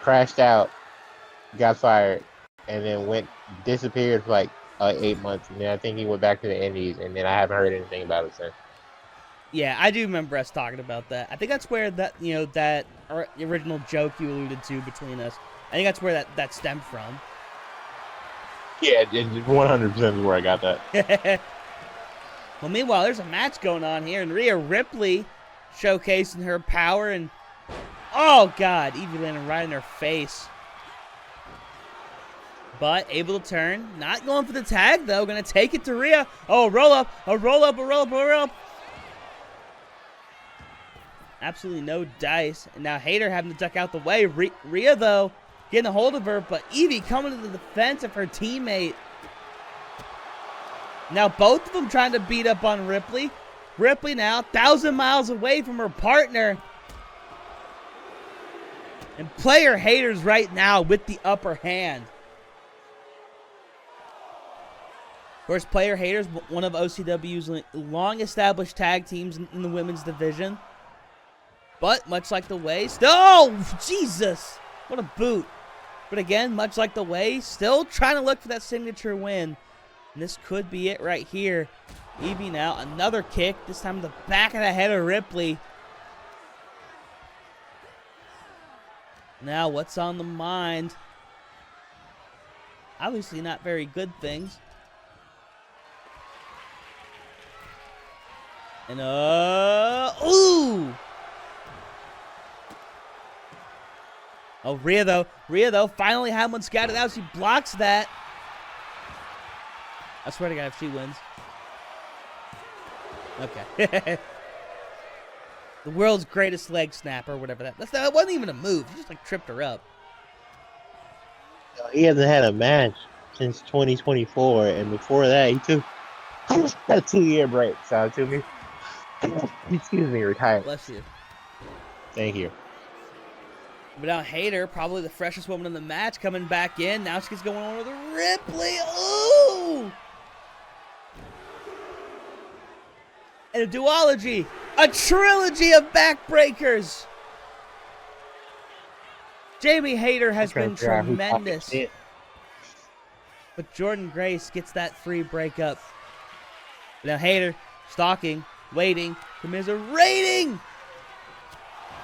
crashed out, got fired, and then disappeared for like 8 months, and then I think he went back to the Indies, and then I haven't heard anything about it since. Yeah, I do remember us talking about that. I think that's where that original joke you alluded to between us. I think that's where that stemmed from. Yeah, 100% is where I got that. Well, meanwhile, there's a match going on here, and Rhea Ripley showcasing her power, and oh god, Evie landing right in her face. But able to turn, not going for the tag though, gonna take it to Rhea. Oh, roll up. Absolutely no dice. And now Hayter having to duck out the way. Rhea, though, getting a hold of her, but Evie coming to the defense of her teammate. Now both of them trying to beat up on Ripley. Ripley now 1,000 miles away from her partner. And Player Hayters right now with the upper hand. Of course, Player Hayters, one of OCW's long-established tag teams in the women's division. But, much like the way, Jesus! What a boot. But again, much like the way, still trying to look for that signature win. And this could be it right here. Evie now, another kick, this time the back of the head of Ripley. Now, what's on the mind? Obviously not very good things. And, ooh! Oh, Rhea, though, finally had one scouted out. She blocks that. I swear to God, if she wins. Okay. The world's greatest leg snap or whatever that wasn't even a move. He just, like, tripped her up. He hasn't had a match since 2024, and before that, he took a 2-year break. So, to me, excuse me, retired. Bless you. Thank you. But now Hayter, probably the freshest woman in the match, coming back in. Now she's going on with Ripley. Ooh! And a duology. A trilogy of backbreakers. Jamie Hayter has been tremendous. But Jordan Grace gets that free breakup. Now Hayter, stalking, waiting, commiserating.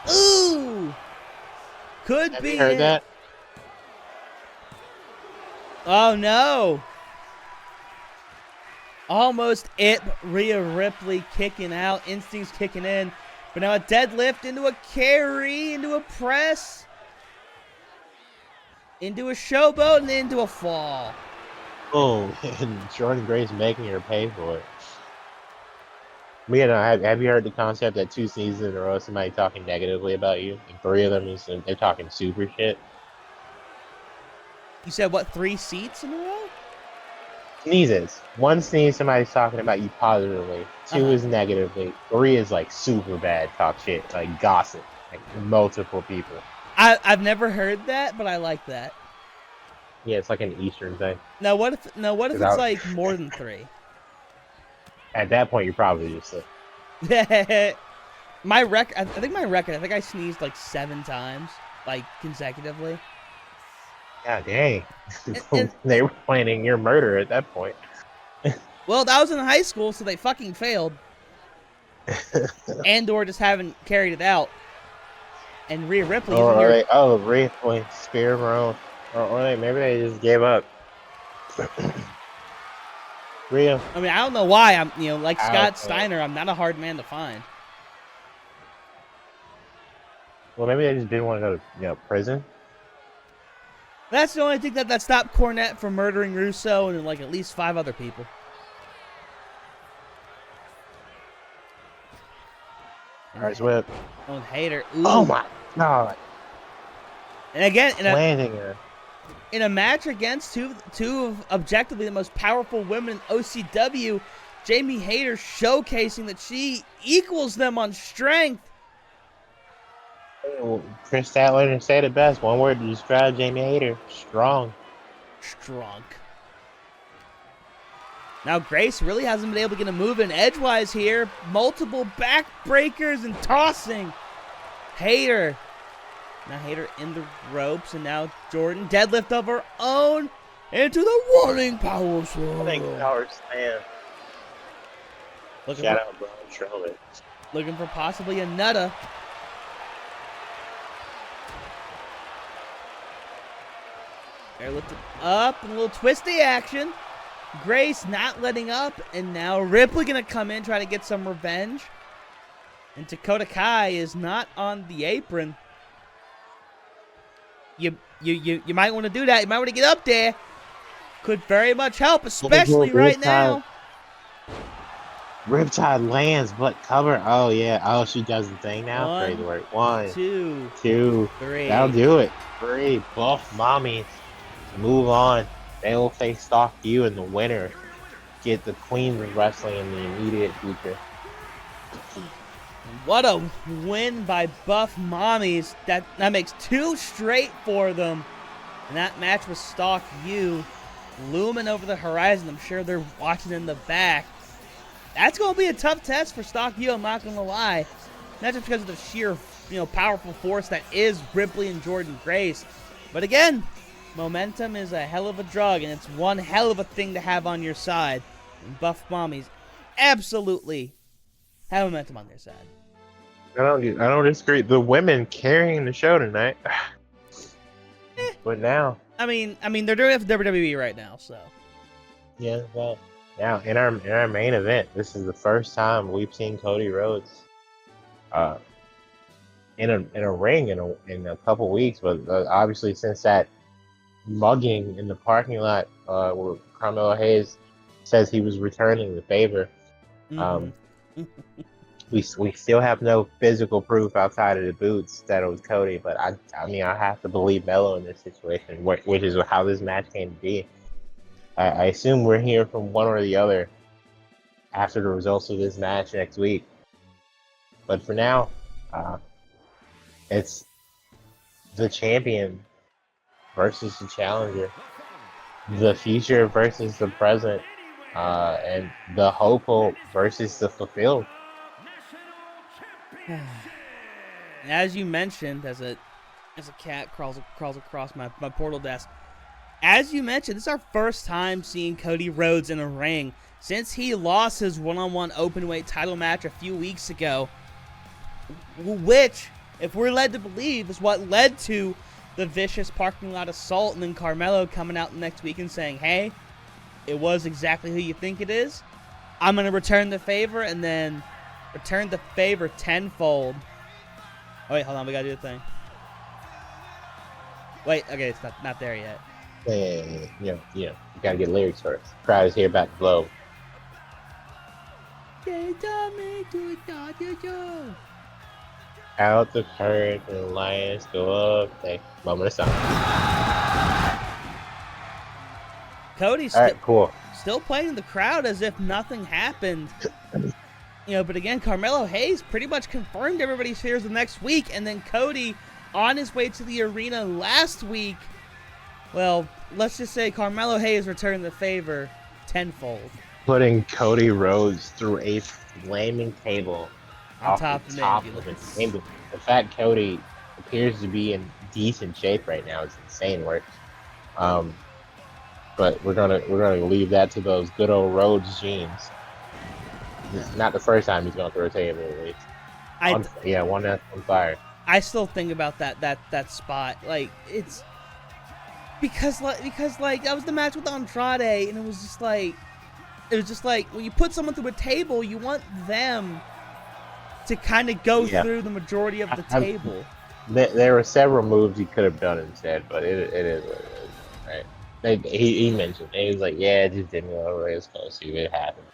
Ooh! Could Have be you heard it. that? Oh no! Almost it. Rhea Ripley kicking out. Instincts kicking in. But now a deadlift into a carry, into a press, into a showboat, and into a fall. Oh, and Jordan Grace making her pay for it. But, you know, have you heard the concept that 2 seasons in a row somebody talking negatively about you, and 3 of them they're talking super shit? You said what, 3 seats in a row? Sneezes. 1 sneeze, somebody's talking about you positively. 2 is negatively. 3 is like super bad talk shit, like gossip, like multiple people. I've never heard that, but I like that. Yeah, it's like an Eastern thing. Now what if Is it's that- like more than 3? At that point, you're probably just sick. My record, I think I sneezed like 7 times, like consecutively. God dang. And- They were planning your murder at that point. Well, that was in high school, so they fucking failed. And/or just haven't carried it out. And Rhea Ripley isn't here. Ripley, Spear Maroon. Maybe they just gave up. Rhea. I mean, I don't know why. I'm, like I Scott don't know. Steiner, I'm not a hard man to find. Well, maybe they just didn't want to go to prison. That's the only thing that stopped Cornette from murdering Russo and like at least 5 other people. Nice whip. Oh, Hayter. Ooh. Oh my god. And again, Landing her. in a match against two of objectively the most powerful women in OCW, Jamie Hayter showcasing that she equals them on strength. Chris Statlander said it best. One word to describe Jamie Hayter. Strong. Strong. Now Grace really hasn't been able to get a move in edgewise here. Multiple backbreakers and tossing. Hayter. Now Hayter in the ropes, and now Jordan deadlift of her own into the running power slam. Power slam. Looking Shout for, out Braun Strowman. looking for possibly a nutta. They're lifted up, and a little twisty action. Grace not letting up, and now Ripley gonna come in, try to get some revenge. And Dakota Kai is not on the apron. You might want to do that. You might want to get up there. Could very much help, especially right now. Riptide lands, but cover. Oh yeah. Oh, she does the thing now. One, Crazy work. 1, 2, 2, 3. That'll do it. 3. Buff Mami. Move on. They will face Stock You, and the winner get the Queens of Wrestling in the immediate future. What a win by Buff Mommies. That makes 2 straight for them. And that match with Stalk You looming over the horizon. I'm sure they're watching in the back. That's going to be a tough test for Stalk You, I'm not going to lie. Not just because of the sheer, powerful force that is Ripley and Jordan Grace. But again, momentum is a hell of a drug, and it's one hell of a thing to have on your side. And Buff Mommies absolutely have momentum on their side. I don't disagree. The women carrying the show tonight. But now, I mean, they're doing it for WWE right now, so. yeah, well, now in our main event, this is the first time we've seen Cody Rhodes, in a ring in a couple weeks. But obviously, since that mugging in the parking lot, where Carmelo Hayes says he was returning the favor, we still have no physical proof outside of the boots that it was Cody. But I have to believe Melo in this situation, which is how this match came to be. I assume we're here from one or the other after the results of this match next week. But for now, it's the champion versus the challenger, the future versus the present, and the hopeful versus the fulfilled. As you mentioned, as a cat crawls across my portal desk. As you mentioned, this is our first time seeing Cody Rhodes in a ring since he lost his one-on-one openweight title match a few weeks ago, which, if we're led to believe, is what led to the vicious parking lot assault, and then Carmelo coming out next week and saying, hey, it was exactly who you think it is. I'm going to return the favor, and then return the favor tenfold. Oh, wait, hold on. We got to do the thing. Wait, okay, it's not there yet. Yeah. You gotta get lyrics first. Crowd is here about to blow. They told me to start your show. Out the curtain, the lions go up. Hey, moment of silence. Cody's All right, cool. still playing in the crowd as if nothing happened. But again, Carmelo Hayes pretty much confirmed everybody's here the next week, and then Cody, on his way to the arena last week, well, let's just say Carmelo Hayes returned the favor tenfold. Putting Cody Rhodes through a flaming table On off top the of an top of ambulance. an ambulance. The fact Cody appears to be in decent shape right now is insane work. But we're gonna leave that to those good old Rhodes genes. It's not the first time he's gone through a table at least. One that's on fire. I still think about that spot. Like, it's because that was the match with Andrade, and it was just like when you put someone through a table, you want them to kind of go through the majority of the table. There were several moves he could have done instead, but it is what it is, right? He mentioned it. He was like, yeah, it just didn't go over. It's going to see what happened.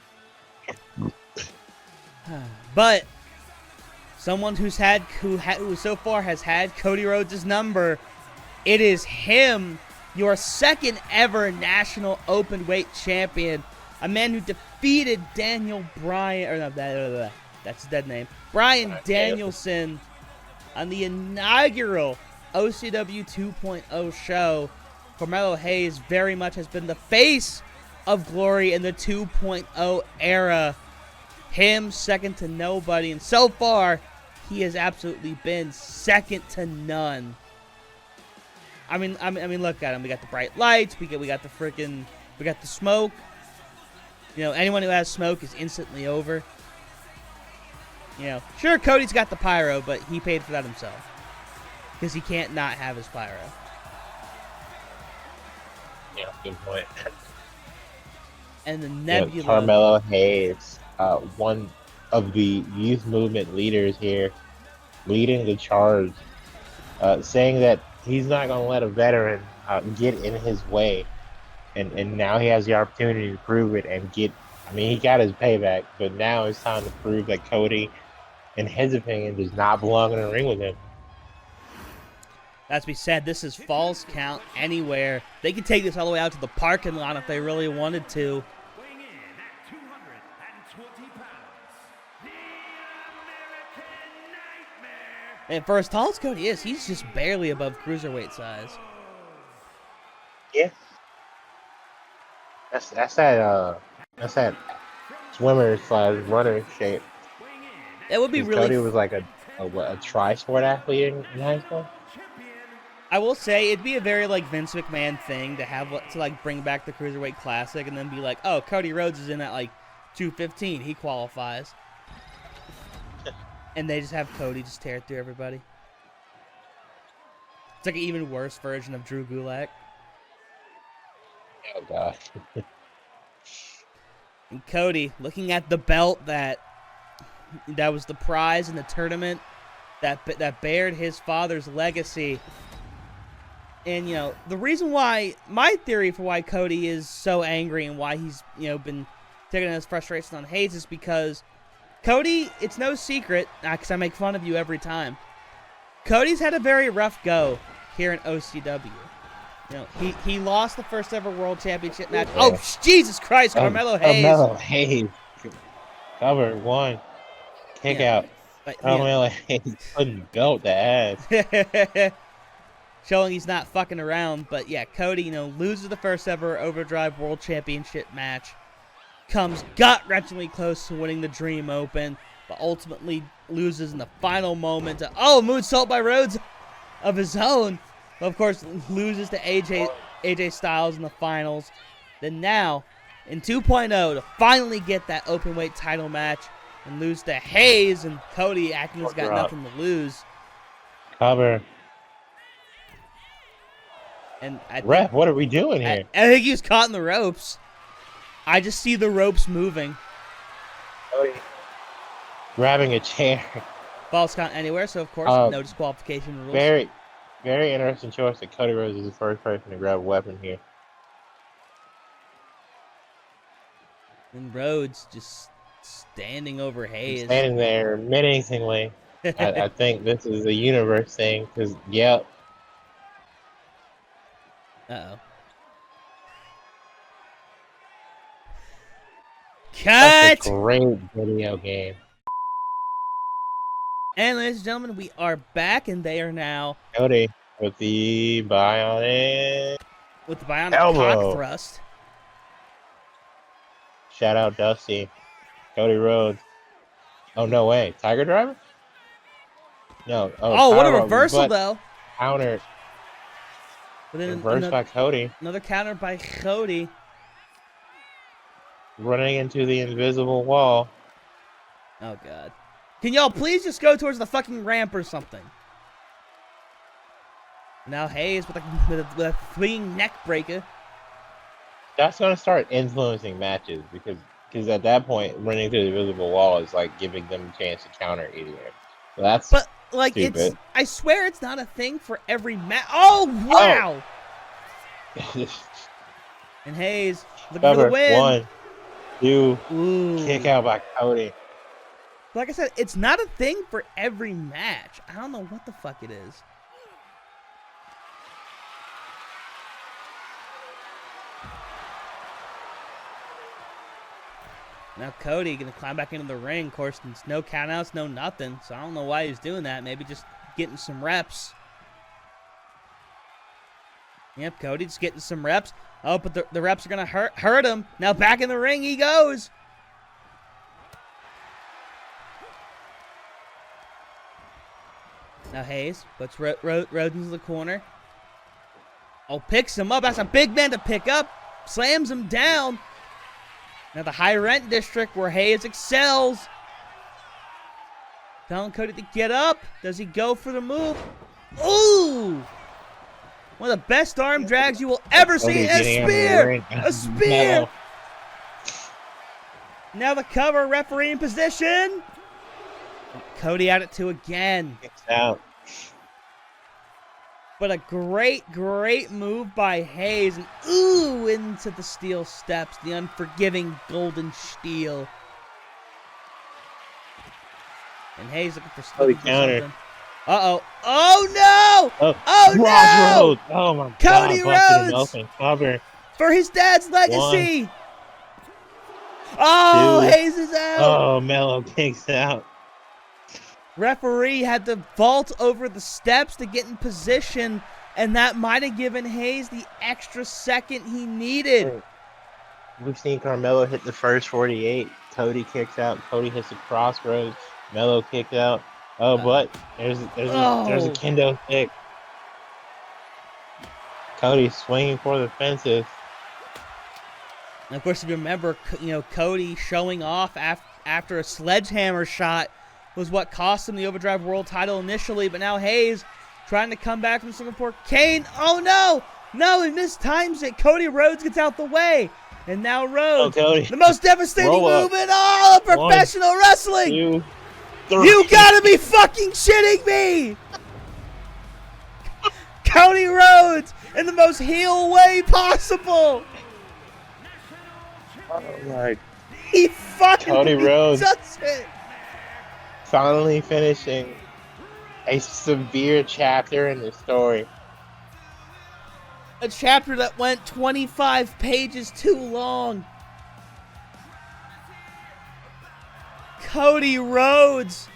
But someone who so far has had Cody Rhodes' number, it is him, your second ever national openweight champion, a man who defeated Daniel Bryan, or no, that's his dead name, Bryan Danielson, on the inaugural OCW 2.0 show. Carmelo Hayes very much has been the face of glory in the 2.0 era. Him second to nobody, and so far he has absolutely been second to none. I mean, look at him. We got the bright lights. We got the smoke. You know, anyone who has smoke is instantly over. You know, sure, Cody's got the pyro, but he paid for that himself because he can't not have his pyro. Yeah, good point. And the Nebula. Carmelo Hayes, one of the youth movement leaders here, leading the charge, saying that he's not going to let a veteran get in his way. And now he has the opportunity to prove it and he got his payback, but now it's time to prove that Cody, in his opinion, does not belong in a ring with him. That's to be said, this is Falls Count Anywhere. They could take this all the way out to the parking lot if they really wanted to. Weighing in at 220 pounds, the American Nightmare. And for as tall as Cody is, he's just barely above cruiserweight size. Yeah. That's that swimmer / runner shape. It would be really. Cody was like a tri-sport athlete in high school. I will say it'd be a very like Vince McMahon thing to have to bring back the Cruiserweight Classic and then be like, oh, Cody Rhodes is in at like 215, he qualifies, and they just have Cody just tear through everybody. It's like an even worse version of Drew Gulak. Oh god. And Cody looking at the belt that was the prize in the tournament that bared his father's legacy. And, you know, the reason why, my theory for why Cody is so angry and why he's, you know, been taking his frustration on Hayes is because Cody, it's no secret, because I make fun of you every time, Cody's had a very rough go here in OCW. You know, he lost the first ever World Championship match. Oh, Jesus Christ, Carmelo Hayes. Carmelo Hayes. Cover one. Kick out. Carmelo Hayes couldn't belt the ass. Showing he's not fucking around. But yeah, Cody, you know, loses the first ever Overdrive World Championship match. Comes gut-wrenchingly close to winning the Dream Open, but ultimately loses in the final moment. Moonsault by Rhodes of his own. Of course, loses to AJ Styles in the finals. Then now, in 2.0, to finally get that openweight title match and lose to Hayes, and Cody acting he's got nothing to lose. Cover. And Ref, what are we doing here? I think he was caught in the ropes. I just see the ropes moving. Cody grabbing a chair. Falls count anywhere, so of course, no disqualification rules. Very, very interesting choice that Cody Rhodes is the first person to grab a weapon here. And Rhodes just standing over Hayes. Standing there menacingly. I think this is a universe thing, because, yep. Uh-oh. Cut! That's a great video game. And ladies and gentlemen, we are back, and they are now... Cody with the Bionic with the bionic Elbow. cock thrust. Shout out Dusty. Cody Rhodes. Oh, no way. Tiger Driver? No. Oh, what a powerbomb, reversal, but though. Counter. But then Reversed by Cody. another counter by Cody. Running into the invisible wall. Oh, God. Can y'all please just go towards the fucking ramp or something? Now Hayes with a swinging neck breaker. That's going to start influencing matches because at that point, running through the invisible wall is like giving them a chance to counter easier. So that's But, like, stupid. I swear it's not a thing for every match. Oh, wow! And Hayes looking for the win. 1, 2, Ooh. kick out by Cody. Like I said, it's not a thing for every match. I don't know what the fuck it is. Now Cody gonna climb back into the ring. Of course, there's no countouts, no nothing. So I don't know why he's doing that. Maybe just getting some reps. Yep, Cody just getting some reps. Oh, but the reps are gonna hurt him. Now back in the ring he goes. Now Hayes puts Rhodes into the corner. Oh, picks him up. That's a big man to pick up. Slams him down. Now the high rent district where Hayes excels. Telling Cody to get up. Does he go for the move? Ooh! One of the best arm drags you will ever see. A spear! A spear! No. Now the cover, referee in position. Cody at it too again. Kicks out. But a great, great move by Hayes. And ooh, into the steel steps. The unforgiving golden steel. And Hayes looking for counter. something. Uh-oh. Oh, no! Oh, no! Crossroads. Oh, my Cody God. Busted him Rhodes! open. Cover. For his dad's legacy! Oh, 2. Hayes is out! Oh, Melo kicks out. Referee had to vault over the steps to get in position, and that might have given Hayes the extra second he needed. We've seen Carmelo hit the first 48. Cody kicks out. Cody hits the crossroads. Melo kicks out. Oh, but there's a kendo stick. Cody swinging for the fences. And of course, if you remember, Cody showing off after a sledgehammer shot was what cost him the Overdrive World title initially, but now Hayes trying to come back from Singapore. Kane, oh no! No, he mistimes it. Cody Rhodes gets out the way. And now Rhodes, the most devastating move in all of professional wrestling! 2, 3. You gotta be fucking shitting me! Cody Rhodes in the most heel way possible! Oh my. He fucking Cody Rhodes. does it! Finally finishing a severe chapter in the story. A chapter that went 25 pages too long. Cody Rhodes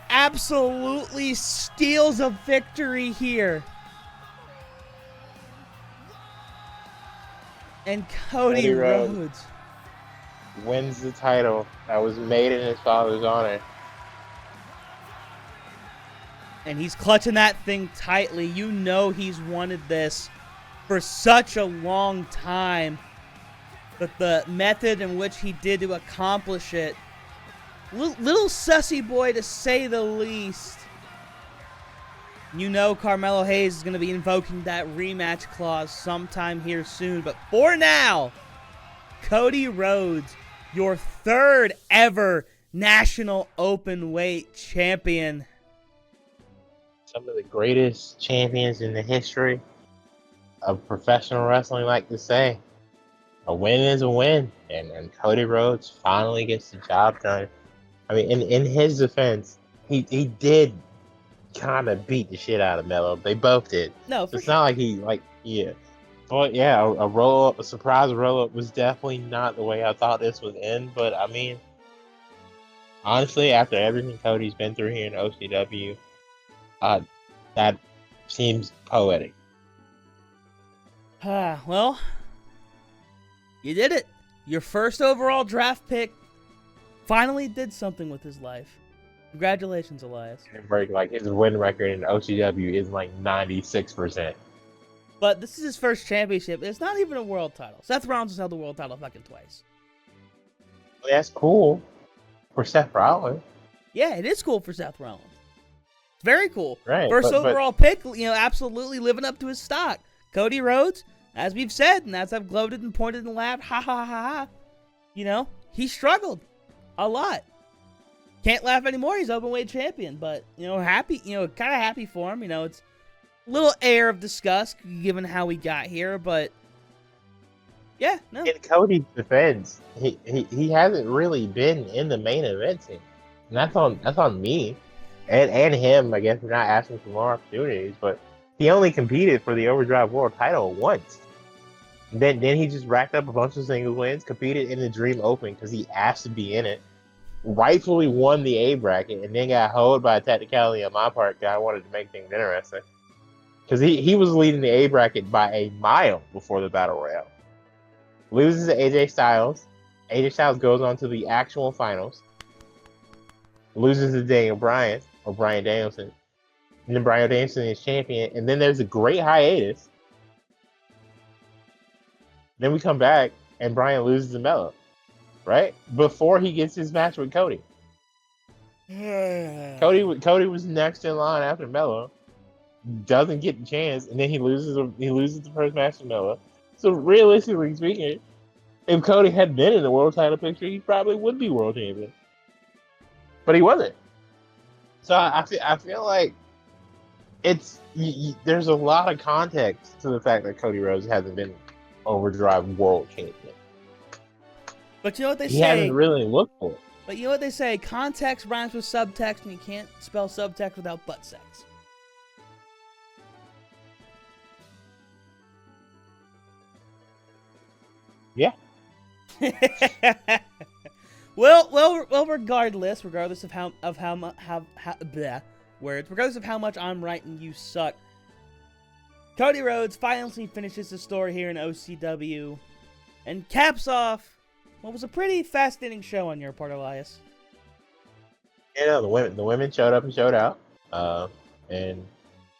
absolutely steals a victory here. And Cody Rhodes wins the title that was made in his father's honor. And he's clutching that thing tightly. You know he's wanted this for such a long time. But the method in which he did to accomplish it, little sussy boy to say the least. You know Carmelo Hayes is going to be invoking that rematch clause sometime here soon. But for now, Cody Rhodes, your third ever National Openweight Champion. Some of the greatest champions in the history of professional wrestling like to say, a win is a win. And Cody Rhodes finally gets the job done. I mean, in his defense, he did kind of beat the shit out of Melo. They both did. No, it's not like yeah. But yeah, a surprise roll-up was definitely not the way I thought this would end. But I mean, honestly, after everything Cody's been through here in OCW, that seems poetic. Well, you did it. Your first overall draft pick finally did something with his life. Congratulations, Elias. Like his win record in OCW is like 96%. But this is his first championship. It's not even a world title. Seth Rollins has held the world title fucking twice. Well, that's cool for Seth Rollins. Yeah, it is cool for Seth Rollins. It's very cool. Right, First but overall pick, absolutely living up to his stock. Cody Rhodes, as we've said, and as I've gloated and pointed and laughed, ha ha ha ha, he struggled a lot. Can't laugh anymore. He's Openweight Champion, but, happy, kind of happy for him. It's a little air of disgust given how we got here, but yeah, no. In Cody's defense, he hasn't really been in the main event scene. And that's on me. And him, I guess, for not asking for more opportunities, but he only competed for the Overdrive World title once. Then he just racked up a bunch of singles wins, competed in the Dream Open because he asked to be in it, rightfully won the A bracket, and then got hoed by a technicality on my part because I wanted to make things interesting. Because he was leading the A bracket by a mile before the Battle Royale. Loses to AJ Styles. AJ Styles goes on to the actual finals. Loses to Daniel Bryan, or Bryan Danielson. And then Bryan Danielson is champion. And then there's a great hiatus. Then we come back, and Bryan loses to Melo. Right? Before he gets his match with Cody. Cody was next in line after Melo. Doesn't get the chance, and then he loses the first match to Melo. So realistically speaking, if Cody had been in the world title picture, he probably would be world champion. But he wasn't. So I feel like there's a lot of context to the fact that Cody Rhodes hasn't been Overdrive world champion. But you know what they say? He hasn't really looked for it. But you know what they say? Context rhymes with subtext, and you can't spell subtext without butt sex. Yeah. well, regardless of how much I'm right and you suck, Cody Rhodes finally finishes the story here in OCW and caps off what was a pretty fascinating show on your part, Elias. Yeah, the women showed up and showed out, and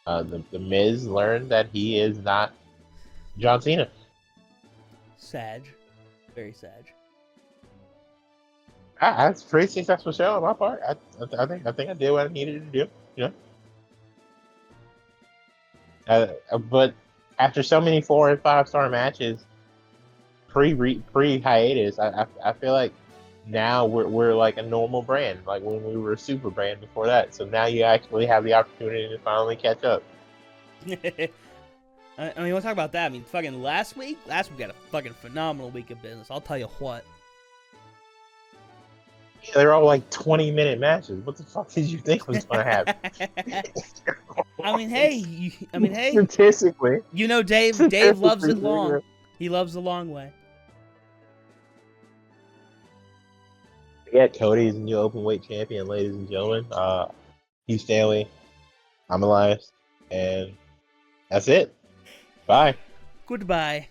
the Miz learned that he is not John Cena. Sag, very Sag. That's a pretty successful show on my part. I think I did what I needed to do. But after so many 4 and 5 star matches, pre hiatus, I feel like now we're like a normal brand, like when we were a super brand before that. So now you actually have the opportunity to finally catch up. I mean, we'll talk about that. I mean, fucking last week had a fucking phenomenal week of business. I'll tell you what. Yeah, they're all like 20-minute matches. What the fuck did you think was gonna happen? I mean, hey. Statistically. Dave loves it long. He loves the long way. Yeah, Cody's the new Openweight Champion, ladies and gentlemen. He's Stanley. I'm Elias. And that's it. Bye. Goodbye.